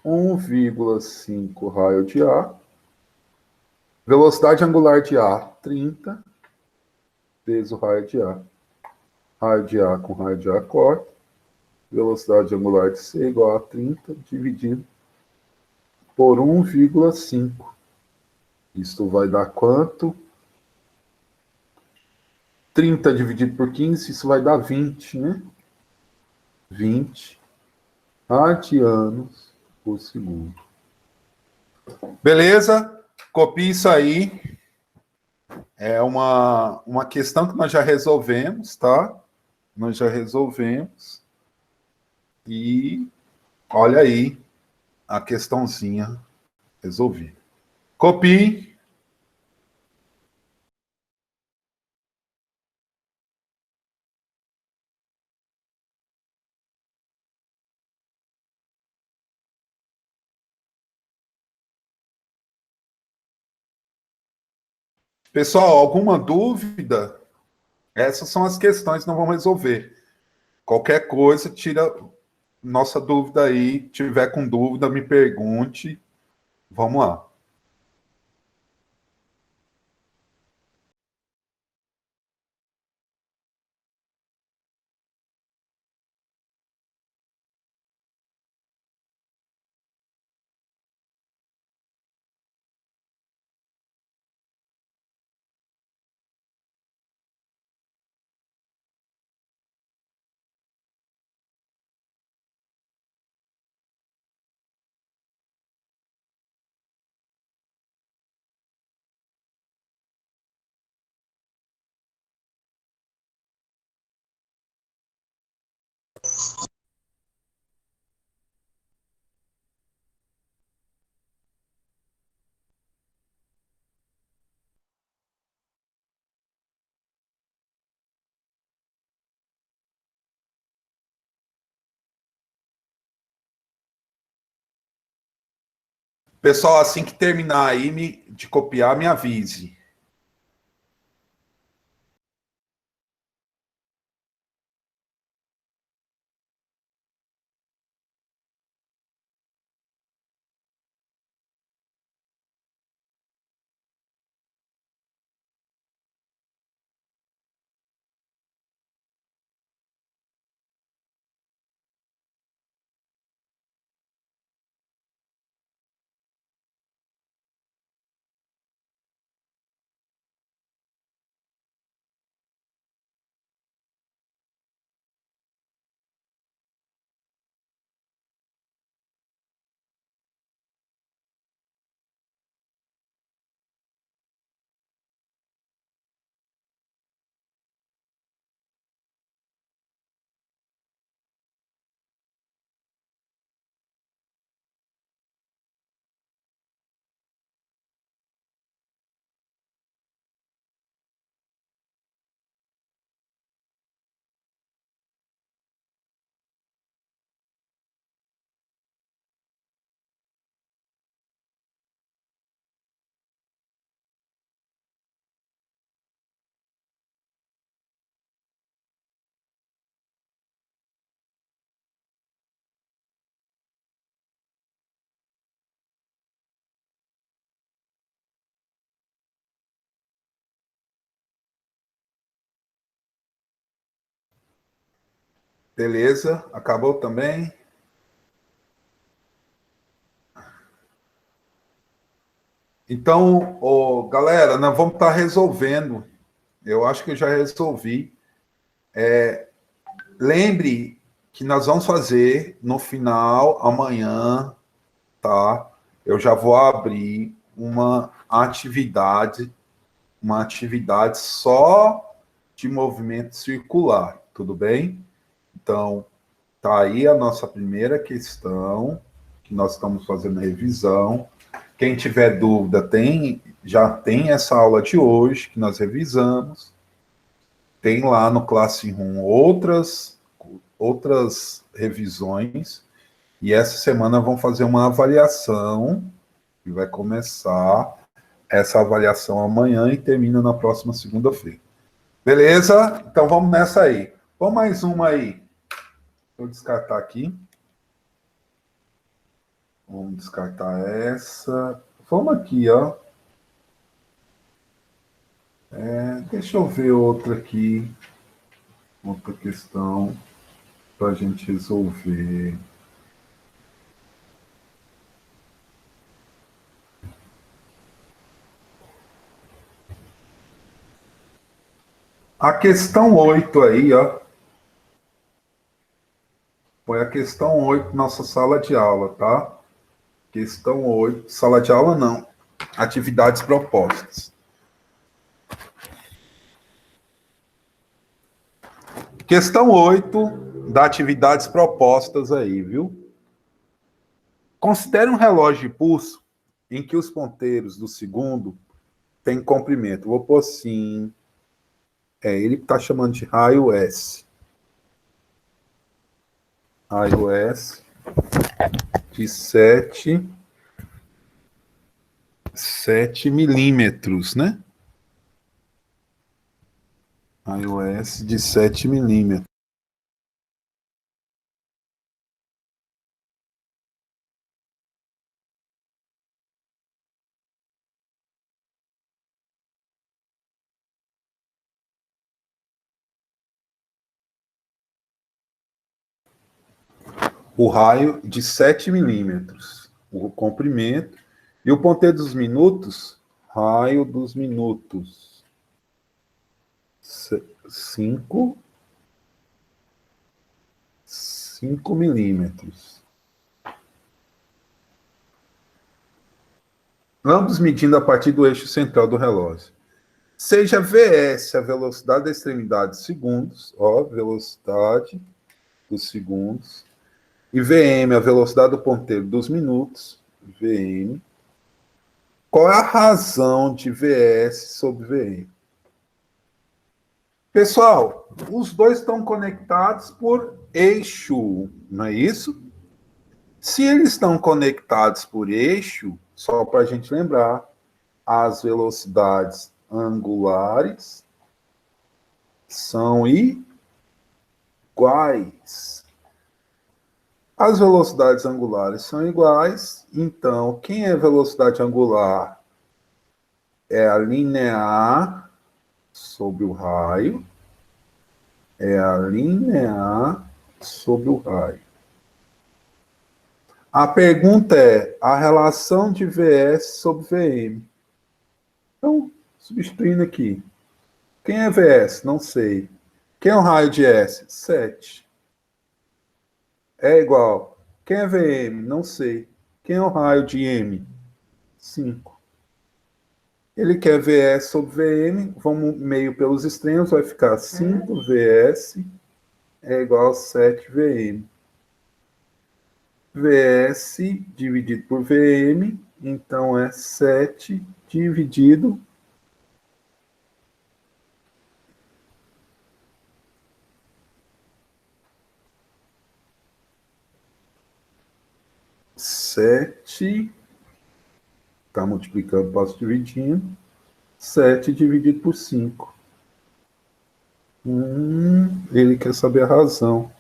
1,5 raio de A. Velocidade angular de A, 30, vezes o raio de A. Raio de A com raio de A corta. Velocidade angular de C igual a 30 dividido por 1,5. Isso vai dar quanto? 30 dividido por 15, isso vai dar 20, né? 20 radianos por segundo. Beleza? Copie isso aí. É uma questão que nós já resolvemos, tá? Nós já resolvemos. E olha aí a questãozinha resolvida. Copie. Pessoal, alguma dúvida? Essas são as questões que nós vamos resolver. Qualquer coisa, tira nossa dúvida aí. Tiver com dúvida, me pergunte. Vamos lá. Pessoal, assim que terminar aí de copiar, me avise. Beleza? Acabou também? Então, galera, nós vamos estar resolvendo. Eu acho que eu já resolvi. Lembre que nós vamos fazer no final, amanhã, tá? Eu já vou abrir uma atividade só de movimento circular, tudo bem? Então, tá aí a nossa primeira questão, que nós estamos fazendo revisão. Quem tiver dúvida, já tem essa aula de hoje, que nós revisamos. tem lá no Classroom outras revisões, e essa semana vão fazer uma avaliação, e vai começar essa avaliação amanhã e termina na próxima segunda-feira. Beleza? Então vamos nessa aí. Vamos mais uma aí. Vou descartar aqui. Vamos descartar essa. Vamos aqui, ó. Deixa eu ver outra aqui. Outra questão para a gente resolver. A questão 8 aí, ó. Foi a questão 8 nossa sala de aula, tá? Questão 8. Sala de aula não. Atividades propostas. Questão 8 da atividades propostas aí, viu? Considere um relógio de pulso em que os ponteiros do segundo têm comprimento. Vou pôr assim. Ele está chamando de raio S. Raio S de 7 milímetros, né? Raio S de 7 milímetros. O raio de 7 milímetros, o comprimento, e o ponteiro dos minutos, raio dos minutos, 5 milímetros. Ambos medindo a partir do eixo central do relógio. Seja Vs a velocidade da extremidade de segundos, ó, velocidade dos segundos, e Vm a velocidade do ponteiro dos minutos, Vm. Qual é a razão de Vs sobre Vm? Pessoal, os dois estão conectados por eixo, não é isso? Se eles estão conectados por eixo, só para a gente lembrar, as velocidades angulares são iguais. As velocidades angulares são iguais, então quem é velocidade angular? É a linear sobre o raio. É a linear sobre o raio. A pergunta é a relação de Vs sobre Vm. Então, substituindo aqui. Quem é Vs? Não sei. Quem é o raio de S? 7. É igual. Quem é Vm? Não sei. Quem é o raio de M? 5. Ele quer Vs sobre Vm. Vamos meio pelos extremos. Vai ficar 5 Vs é igual a 7 Vm. Vs dividido por Vm. Então, é 7 dividido 7, está multiplicando, passo dividindo, 7 dividido por 5. Ele quer saber a razão.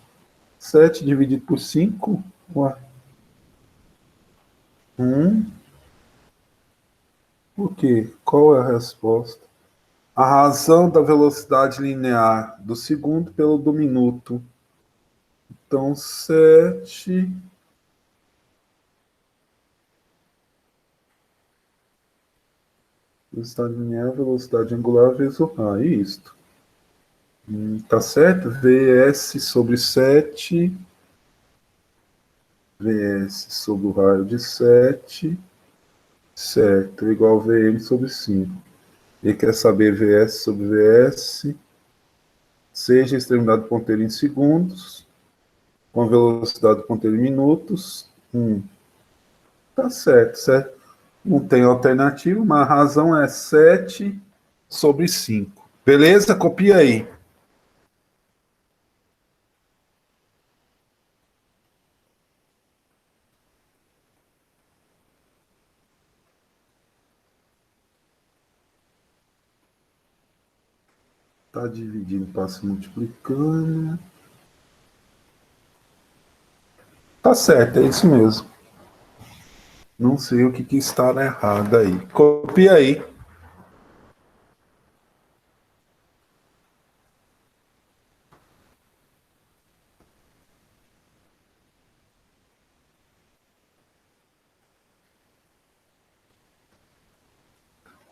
7 dividido por 5? Ué. Por quê? Qual é a resposta? A razão da velocidade linear do segundo pelo do minuto. Então, 7... Velocidade linear, velocidade angular vezes o raio. Isto. Tá certo? Vs sobre 7. Vs sobre o raio de 7. Certo. Igual a Vm sobre 5. Ele quer saber Vs sobre Vs. Seja a extremidade do ponteiro em segundos. Com a velocidade do ponteiro em minutos. Tá certo, certo? Não tem alternativa, mas a razão é 7 sobre 5. Beleza? Copia aí. Está dividindo, está se multiplicando. Tá certo, é isso mesmo. Não sei o que está errado aí. Copia aí.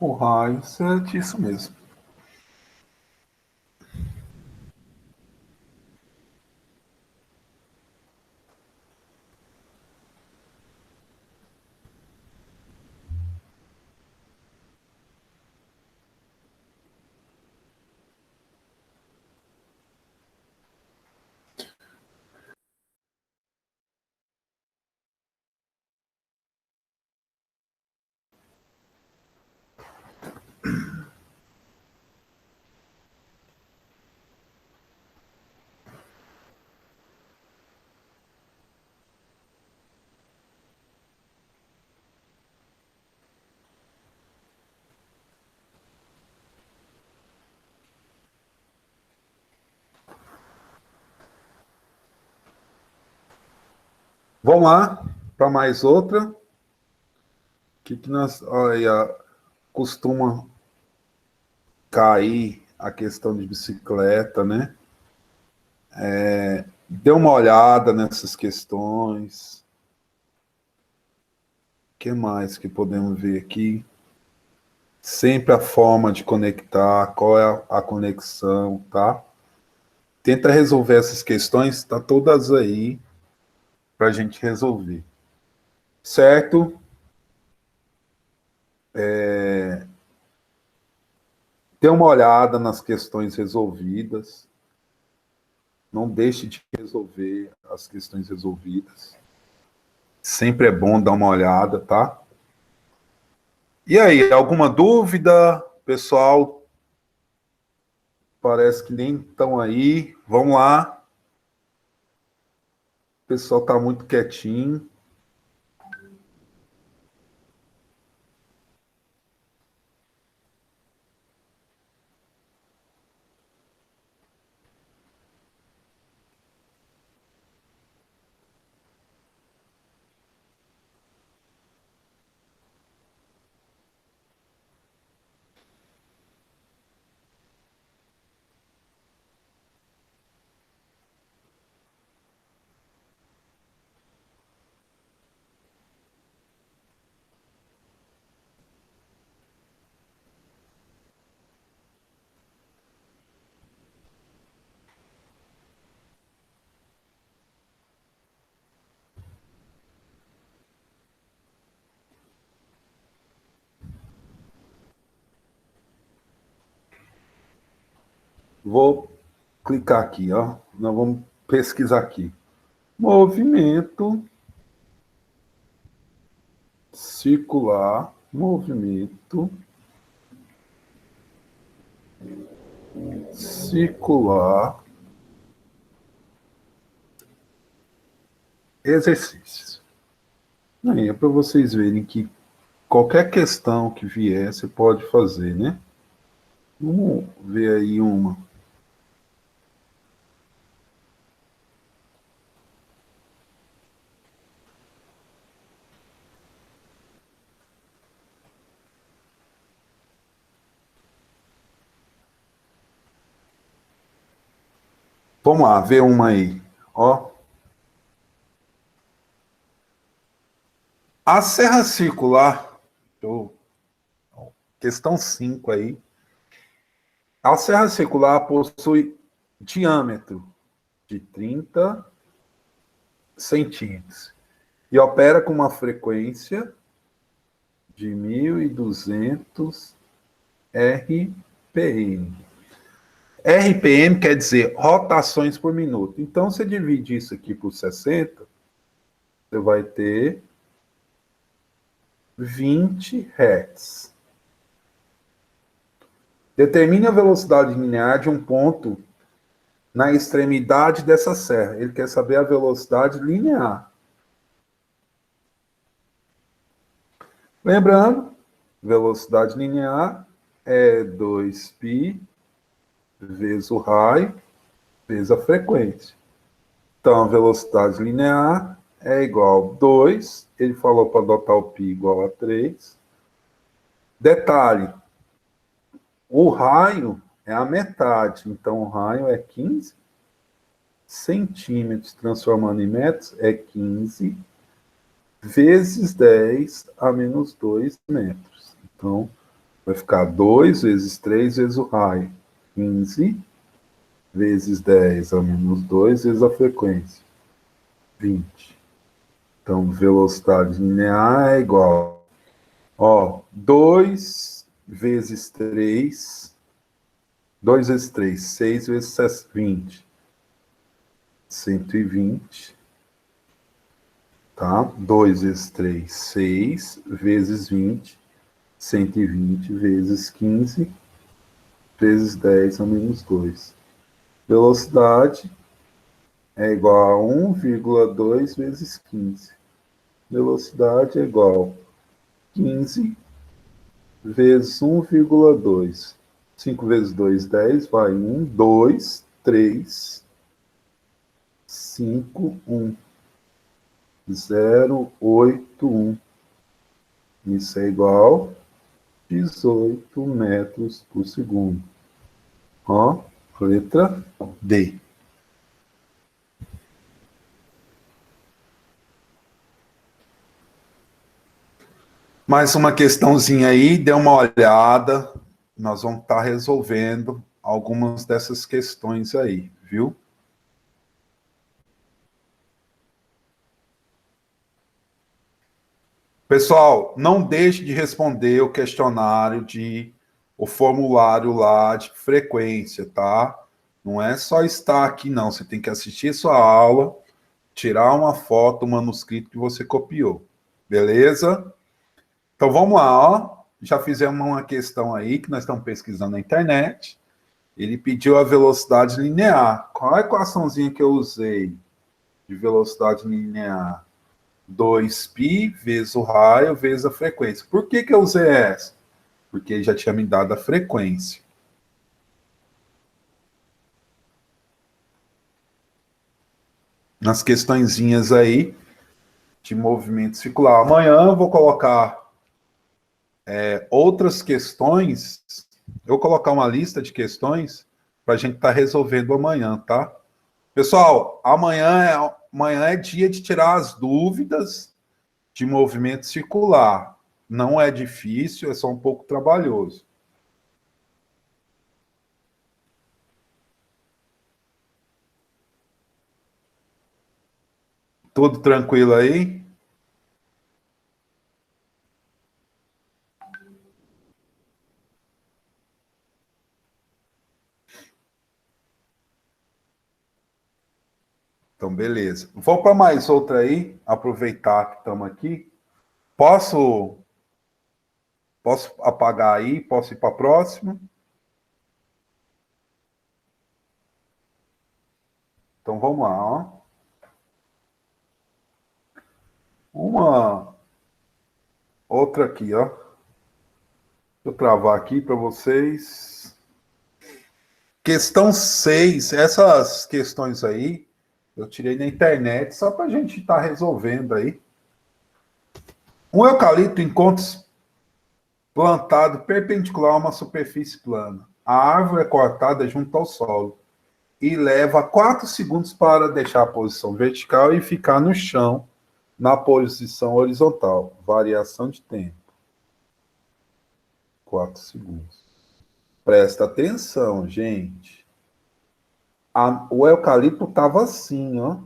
O raio, certo, isso mesmo. Vamos lá para mais outra. O que nós, olha, costuma cair a questão de bicicleta, né? Dê uma olhada nessas questões. O que mais que podemos ver aqui? Sempre a forma de conectar, qual é a conexão, tá? Tenta resolver essas questões, tá todas aí para a gente resolver. Certo? Dê uma olhada nas questões resolvidas. Não deixe de resolver as questões resolvidas. Sempre é bom dar uma olhada, tá? E aí, alguma dúvida, pessoal? Parece que nem estão aí. Vamos lá. O pessoal está muito quietinho. Vou clicar aqui, ó. Nós vamos pesquisar aqui. Movimento circular, movimento circular, exercícios. Aí é para vocês verem que qualquer questão que vier, você pode fazer, né? Vamos ver aí uma. Vamos lá, ver uma aí. Ó. A serra circular, questão 5 aí. A serra circular possui diâmetro de 30 centímetros e opera com uma frequência de 1.200 RPM. RPM quer dizer rotações por minuto. Então, você divide isso aqui por 60, você vai ter 20 Hz. Determine a velocidade linear de um ponto na extremidade dessa serra. Ele quer saber a velocidade linear. Lembrando, velocidade linear é 2π vezes o raio, vezes a frequência. Então, a velocidade linear é igual a 2. Ele falou para adotar o π igual a 3. Detalhe, o raio é a metade. Então, o raio é 15 centímetros, transformando em metros, é 15 vezes 10 a menos 2 metros. Então, vai ficar 2 vezes 3 vezes o raio. 15 vezes 10 a menos 2 vezes a frequência. 20. Então, velocidade linear é igual. 2 vezes 3. 2 vezes 3, 6 vezes 20. 120. Tá? 2 vezes 3, 6 vezes 20. 120 vezes 15 vezes 10 a menos 2. Velocidade é igual a 1,2 vezes 15. Velocidade é igual a 15 vezes 1,2. 5 vezes 2, 10. Vai 1, 2, 3, 5, 1. 0, 8, 1. Isso é igual a 18 metros por segundo. Letra D. Mais uma questãozinha aí, dê uma olhada. Nós vamos estar resolvendo algumas dessas questões aí, viu? Pessoal, não deixe de responder o questionário o formulário lá de frequência, tá? Não é só estar aqui, não. Você tem que assistir sua aula, tirar uma foto do manuscrito que você copiou. Beleza? Então vamos lá, ó. Já fizemos uma questão aí que nós estamos pesquisando na internet. Ele pediu a velocidade linear. Qual é a equaçãozinha que eu usei de velocidade linear? 2π vezes o raio vezes a frequência. Por que eu usei essa? Porque ele já tinha me dado a frequência. Nas questõezinhas aí de movimento circular. Amanhã eu vou colocar outras questões. Eu vou colocar uma lista de questões para a gente estar resolvendo amanhã, tá? Pessoal, amanhã é dia de tirar as dúvidas de movimento circular. Não é difícil, é só um pouco trabalhoso. Tudo tranquilo aí? Então, beleza. Vou para mais outra aí, aproveitar que estamos aqui. Posso apagar aí? Posso ir para a próxima? Então, vamos lá. Ó. Uma outra aqui, ó. Deixa eu travar aqui para vocês. Questão 6. Essas questões aí, eu tirei na internet só para a gente estar resolvendo aí. Um eucalipto encontra-se plantado perpendicular a uma superfície plana. A árvore é cortada junto ao solo e leva 4 segundos para deixar a posição vertical e ficar no chão na posição horizontal. Variação de tempo. 4 segundos. Presta atenção, gente. O eucalipto estava assim, ó.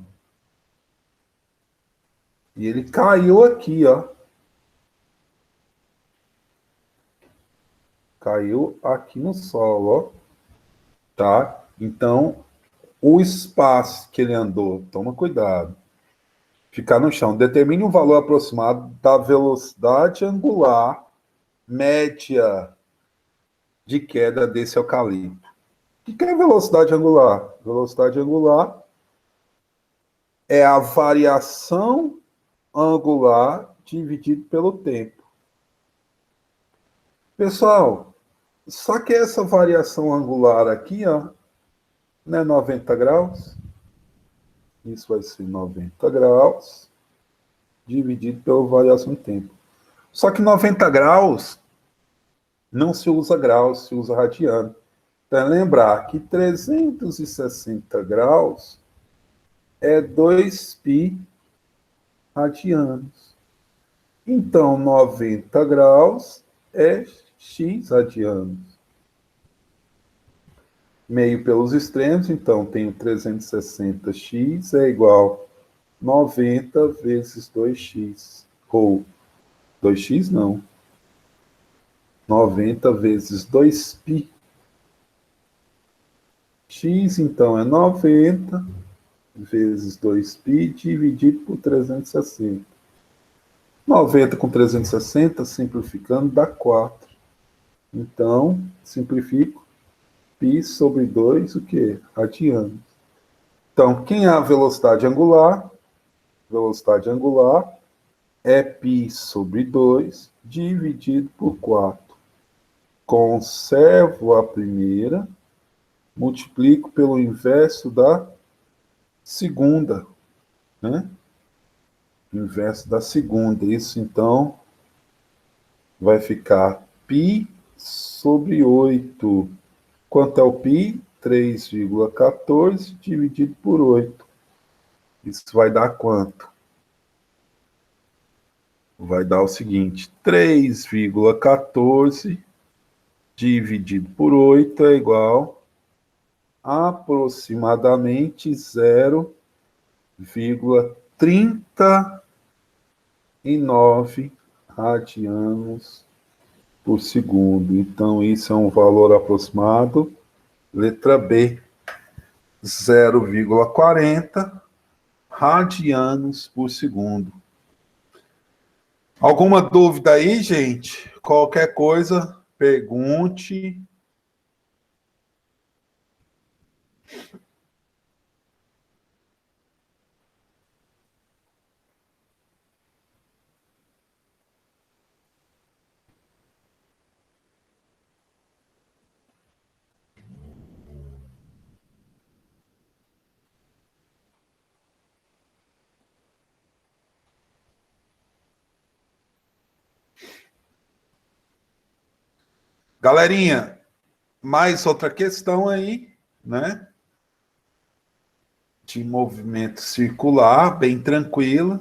E ele caiu aqui, ó. Caiu aqui no solo, ó. Tá? Então, o espaço que ele andou, toma cuidado. Ficar no chão. Determine um valor aproximado da velocidade angular média de queda desse eucalipto. O que é velocidade angular? Velocidade angular é a variação angular dividido pelo tempo. Pessoal, Só que essa variação angular aqui, ó, não é 90 graus? Isso vai ser 90 graus dividido pela variação de tempo. Só que 90 graus não se usa graus, se usa radiano. Então, é lembrar que 360 graus é 2π radianos. Então, 90 graus é x radianos. Meio pelos extremos, então, tenho 360x é igual a 90 vezes 2x. Ou 2x não. 90 vezes 2π. X, então, é 90 vezes 2π dividido por 360. 90 com 360, simplificando, dá 4. Então, simplifico. Π sobre 2, o quê? Radianos. Então, quem é a velocidade angular? Velocidade angular é π sobre 2 dividido por 4. Conservo a primeira, multiplico pelo inverso da segunda, né? Inverso da segunda. Isso, então, vai ficar π sobre 8. Quanto é o π? 3,14 dividido por 8. Isso vai dar quanto? Vai dar o seguinte, 3,14 dividido por 8 é igual a aproximadamente 0,39 radianos por segundo. Então, isso é um valor aproximado. Letra B, 0,40 radianos por segundo. Alguma dúvida aí, gente? Qualquer coisa, pergunte. Galerinha, mais outra questão aí, né? De movimento circular, bem tranquila.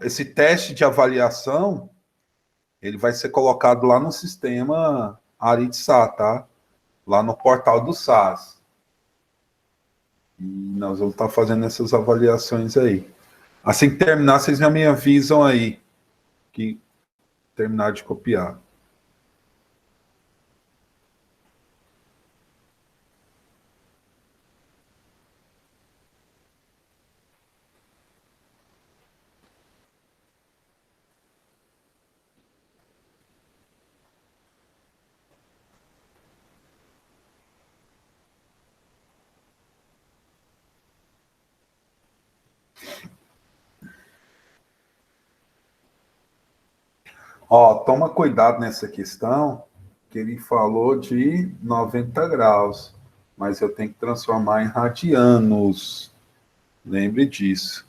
Esse teste de avaliação, ele vai ser colocado lá no sistema Aritsat, tá? Lá no portal do SAS. E nós vamos estar fazendo essas avaliações aí. Assim que terminar, vocês já me avisam aí que terminar de copiar. Ó, toma cuidado nessa questão, que ele falou de 90 graus, mas eu tenho que transformar em radianos. Lembre disso.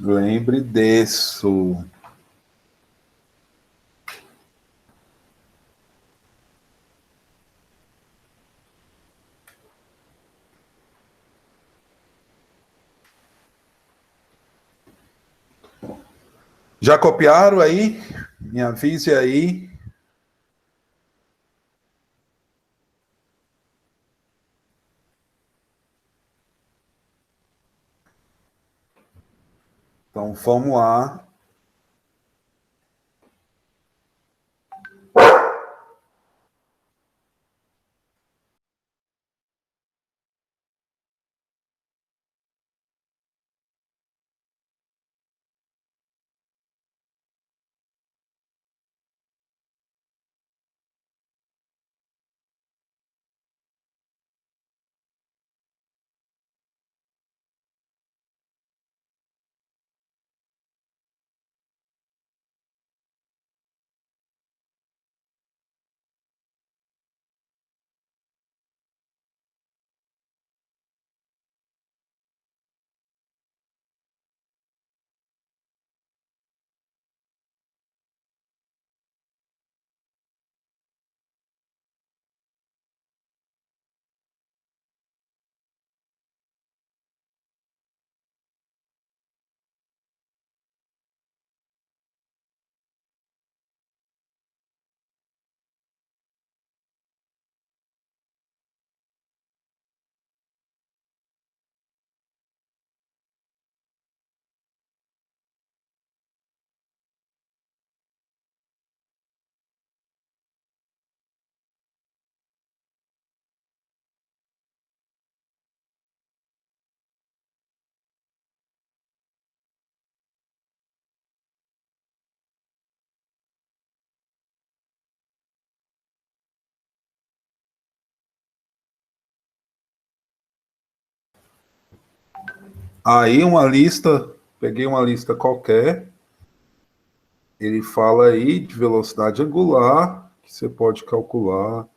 Lembre disso. Já copiaram aí? Me avise aí. Então, vamos lá. Aí uma lista, peguei uma lista qualquer, ele fala aí de velocidade angular, que você pode calcular.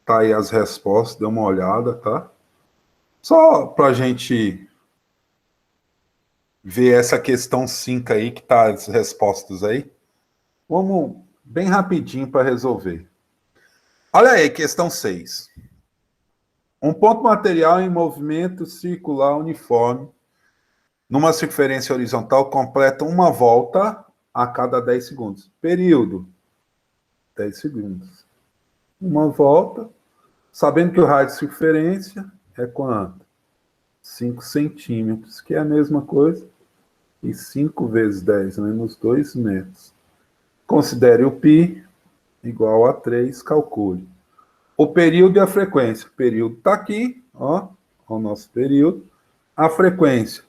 Tá aí as respostas, dê uma olhada, tá? Só para a gente ver essa questão 5 aí, que tá as respostas aí. Vamos bem rapidinho para resolver. Olha aí, questão 6. Um ponto material em movimento circular uniforme, numa circunferência horizontal, completa uma volta a cada 10 segundos. Período, 10 segundos. Uma volta, sabendo que o raio de circunferência é quanto? 5 centímetros, que é a mesma coisa. E 5 vezes 10 menos 2 metros. Considere o π igual a 3, calcule. O período e a frequência. O período está aqui, ó, o nosso período. A frequência.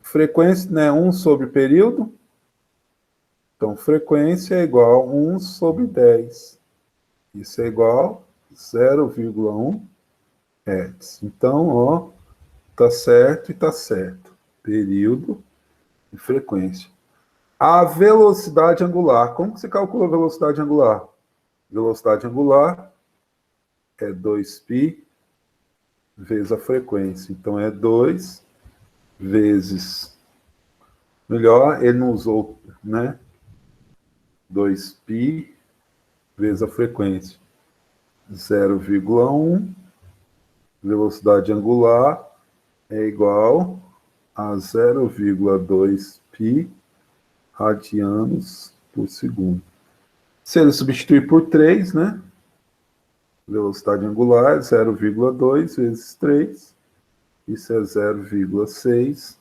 Frequência, né, 1 sobre período. Então, frequência é igual a 1 sobre 10. Isso é igual a 0,1 Hz. Então, ó, tá certo e tá certo. Período e frequência. A velocidade angular. Como que se calcula a velocidade angular? Velocidade angular é 2π vezes a frequência. Então, é 2 vezes... Melhor, ele não usou, né? 2π vezes a frequência. 0,1. Velocidade angular é igual a 0,2π radianos por segundo. Se ele substituir por 3, né? Velocidade angular é 0,2 vezes 3. Isso é 0,6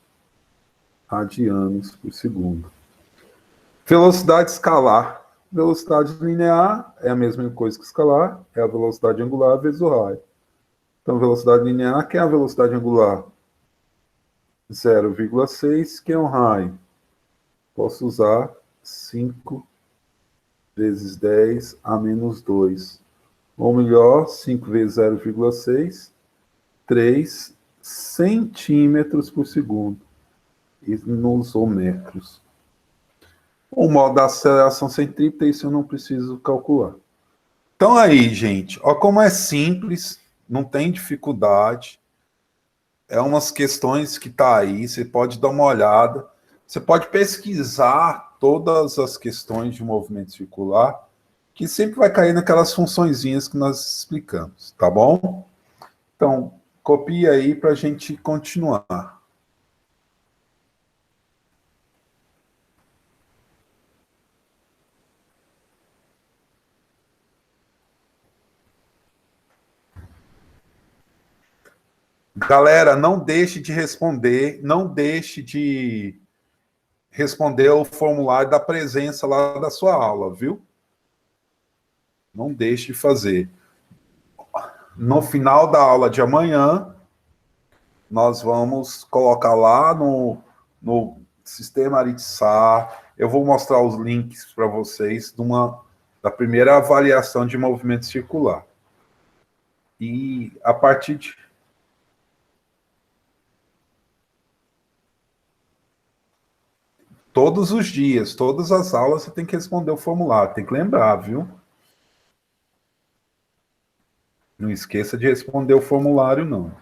radianos por segundo. Velocidade escalar. Velocidade linear é a mesma coisa que escalar, é a velocidade angular vezes o raio. Então, velocidade linear, que é a velocidade angular? 0,6, que é um raio. Posso usar 5 vezes 10 a menos 2. Ou melhor, 5 vezes 0,6, 3 centímetros por segundo. E não usou metros. O modo da aceleração centrípeta, isso eu não preciso calcular. Então aí, gente, ó como é simples, não tem dificuldade. É umas questões que tá aí, você pode dar uma olhada. Você pode pesquisar todas as questões de movimento circular, que sempre vai cair naquelas funçõezinhas que nós explicamos, tá bom? Então, copia aí para a gente continuar. Galera, não deixe de responder, não deixe de responder o formulário da presença lá da sua aula, viu? Não deixe de fazer. No final da aula de amanhã, nós vamos colocar lá no sistema Aritsar. Eu vou mostrar os links para vocês da primeira avaliação de movimento circular. E a partir de... Todos os dias, todas as aulas, você tem que responder o formulário. Tem que lembrar, viu? Não esqueça de responder o formulário, não.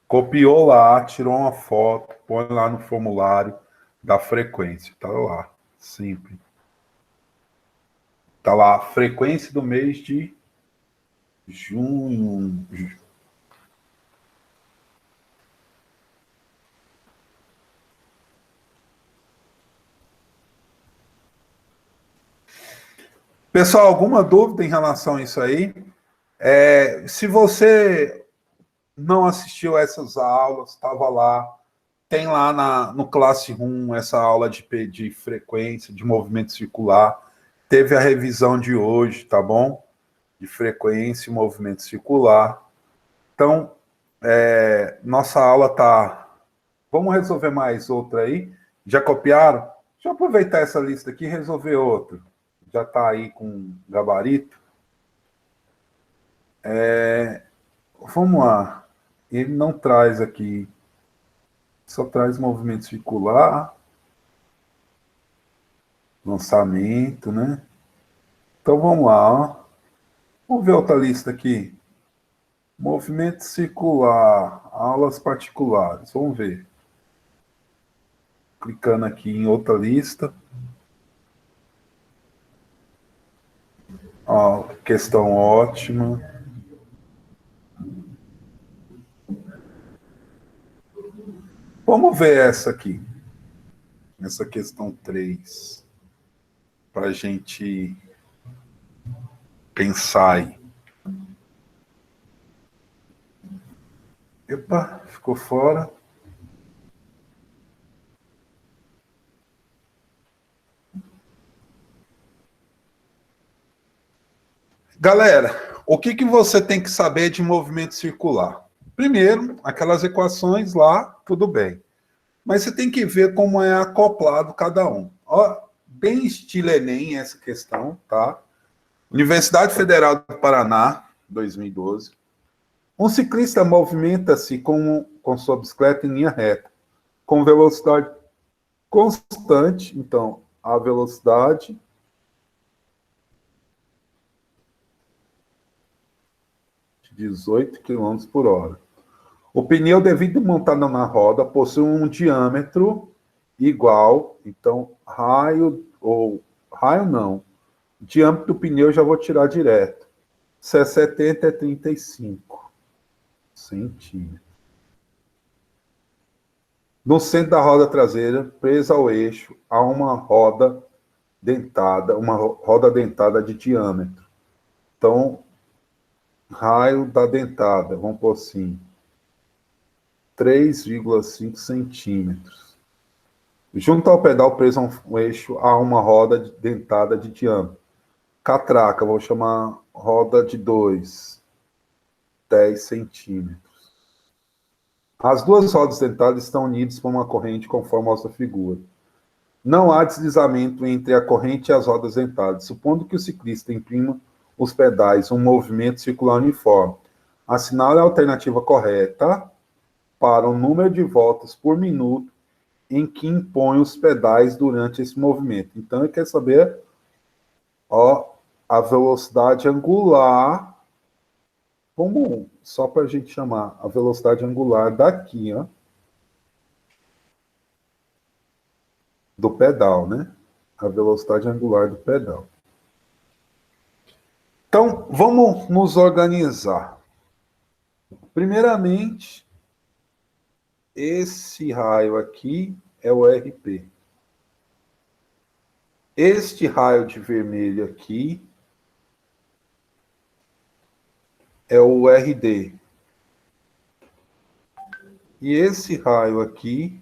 Copiou lá, tirou uma foto, põe lá no formulário da frequência. Tá lá, sempre. Tá lá, frequência do mês de junho. Pessoal, alguma dúvida em relação a isso aí? Se você não assistiu a essas aulas, estava lá, tem lá no Classroom essa aula de frequência, de movimento circular. Teve a revisão de hoje, tá bom? De frequência e movimento circular. Então, nossa aula tá... Vamos resolver mais outra aí? Já copiaram? Deixa eu aproveitar essa lista aqui e resolver outra. Já está aí com gabarito. Vamos lá. Ele não traz aqui, só traz movimento circular, lançamento, né? Então vamos lá, ó. Vamos ver outra lista aqui. Movimento circular, aulas particulares. Vamos ver. Clicando aqui em outra lista. Ó, questão ótima. Vamos ver essa aqui. Essa questão 3. Para a gente pensar aí. Epa, ficou fora. Galera, o que você tem que saber de movimento circular? Primeiro, aquelas equações lá, tudo bem. Mas você tem que ver como é acoplado cada um. Ó, bem estilo Enem essa questão, tá? Universidade Federal do Paraná, 2012. Um ciclista movimenta-se com sua bicicleta em linha reta, com velocidade constante. Então, a velocidade de 18 km por hora. O pneu, devido montado na roda, possui um diâmetro igual. Então, diâmetro do pneu já vou tirar direto. Se é 70, é 35 centímetros. No centro da roda traseira, presa ao eixo, há uma roda dentada de diâmetro. Então, raio da dentada, vamos pôr assim, 3,5 centímetros. Junto ao pedal preso a um eixo, há uma roda dentada de diâmetro. Catraca, vou chamar roda de 2, 10 centímetros. As duas rodas dentadas estão unidas por uma corrente conforme mostra a figura. Não há deslizamento entre a corrente e as rodas dentadas, supondo que o ciclista imprima os pedais um movimento circular uniforme. Assinale a alternativa correta para o número de voltas por minuto em que impõe os pedais durante esse movimento. Então, ele quer saber, ó, a velocidade angular, como só para a gente chamar a velocidade angular daqui, ó, do pedal, né? A velocidade angular do pedal. Então, vamos nos organizar. Primeiramente, esse raio aqui é o RP. Este raio de vermelho aqui é o RD. E esse raio aqui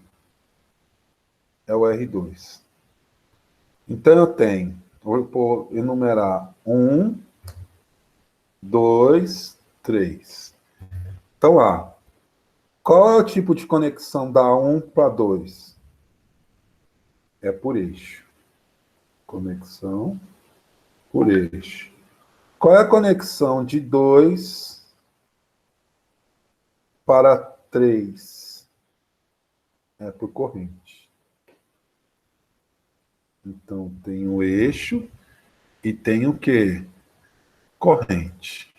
é o R2. Então, eu tenho, vou enumerar 1, 2, 3. Então, lá. Qual é o tipo de conexão da 1 para 2? É por eixo. Conexão por eixo. Qual é a conexão de 2 para 3? É por corrente. Então, tem o eixo e tem o quê? Corrente.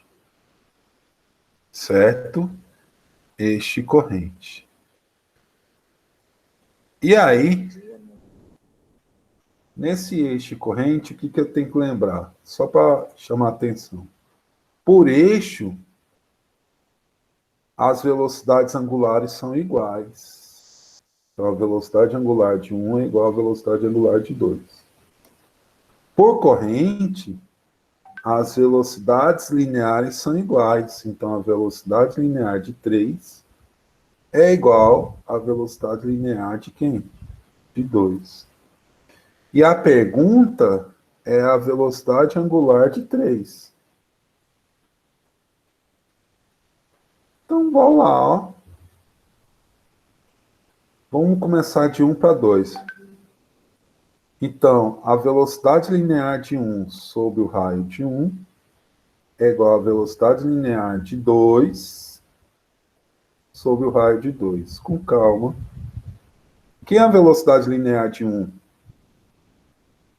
Certo? Eixo e corrente. E aí, nesse eixo e corrente, o que eu tenho que lembrar? Só para chamar a atenção. Por eixo, as velocidades angulares são iguais. Então, a velocidade angular de 1 é igual à velocidade angular de 2. Por corrente, as velocidades lineares são iguais. Então, a velocidade linear de 3 é igual à velocidade linear de quem? De 2. E a pergunta é a velocidade angular de 3. Então, vamos lá, ó. Vamos começar de 1 para 2. Então, a velocidade linear de 1 sobre o raio de 1 é igual a velocidade linear de 2 sobre o raio de 2. Com calma. Que é a velocidade linear de 1?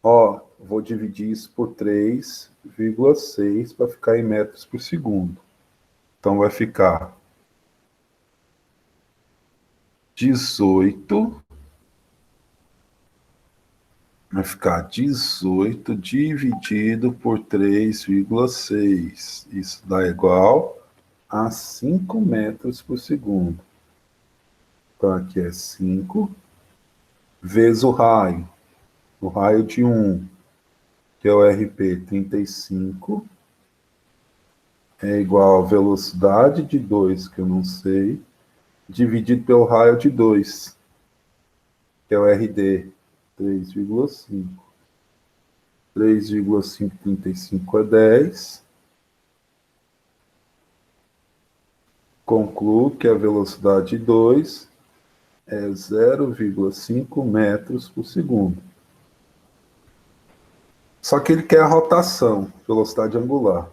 Ó, vou dividir isso por 3,6 para ficar em metros por segundo. Então, vai ficar 18. Vai ficar 18 dividido por 3,6. Isso dá igual a 5 metros por segundo. Então, aqui é 5 vezes o raio de 1, que é o RP 35, é igual a velocidade de 2, que eu não sei, dividido pelo raio de 2, que é o RD 3,5. 3,535 é 10. Concluo que a velocidade 2 é 0,5 metros por segundo. Só que ele quer a rotação, velocidade angular.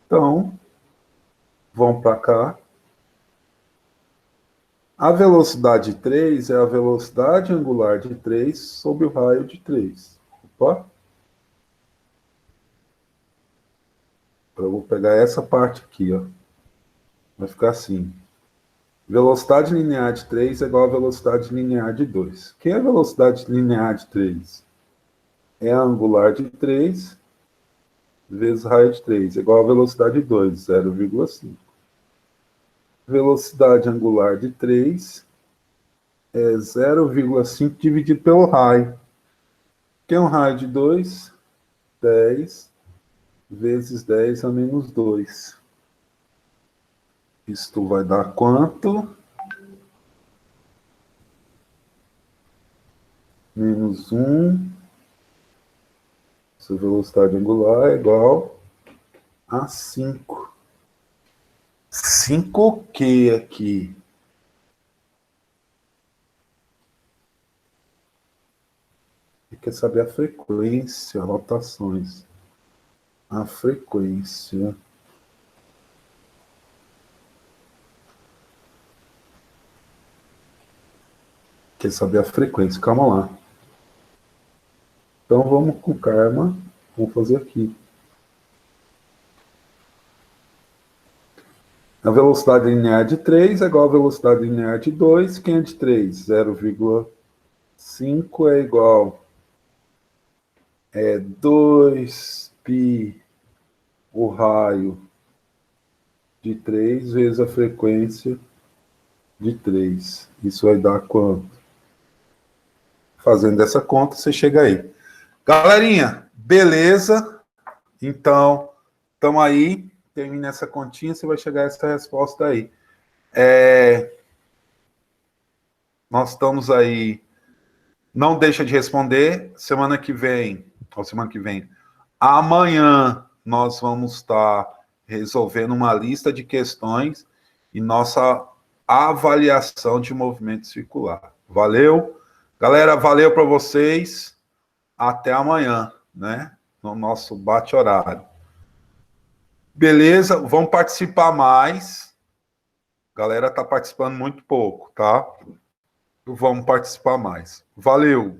Então, vamos para cá. A velocidade 3 é a velocidade angular de 3 sobre o raio de 3. Opa! Eu vou pegar essa parte aqui, ó. Vai ficar assim. Velocidade linear de 3 é igual a velocidade linear de 2. Quem é a velocidade linear de 3? É a angular de 3 vezes raio de 3, igual a velocidade de 2, 0,5. Velocidade angular de 3 é 0,5 dividido pelo raio. Que é um raio de 2? 10 vezes 10 a menos 2. Isto vai dar quanto? Menos 1. Essa velocidade angular é igual a 5. 5 o que aqui? Você quer saber a frequência, rotações. A frequência. Quer saber a frequência? Calma lá. Então vamos com calma. Vamos fazer aqui. A velocidade linear de 3 é igual à velocidade linear de 2. Quem é de 3? 0,5 é igual a 2π o raio de 3 vezes a frequência de 3. Isso vai dar quanto? Fazendo essa conta, você chega aí. Galerinha, beleza? Então, estamos aí. Termina essa continha, você vai chegar a essa resposta aí. Nós estamos aí. Não deixa de responder. Semana que vem, amanhã, nós vamos estar resolvendo uma lista de questões e nossa avaliação de movimento circular. Valeu? Galera, valeu para vocês. Até amanhã, né? No nosso bate-horário. Beleza? Vamos participar mais. A galera está participando muito pouco, tá? Vamos participar mais. Valeu!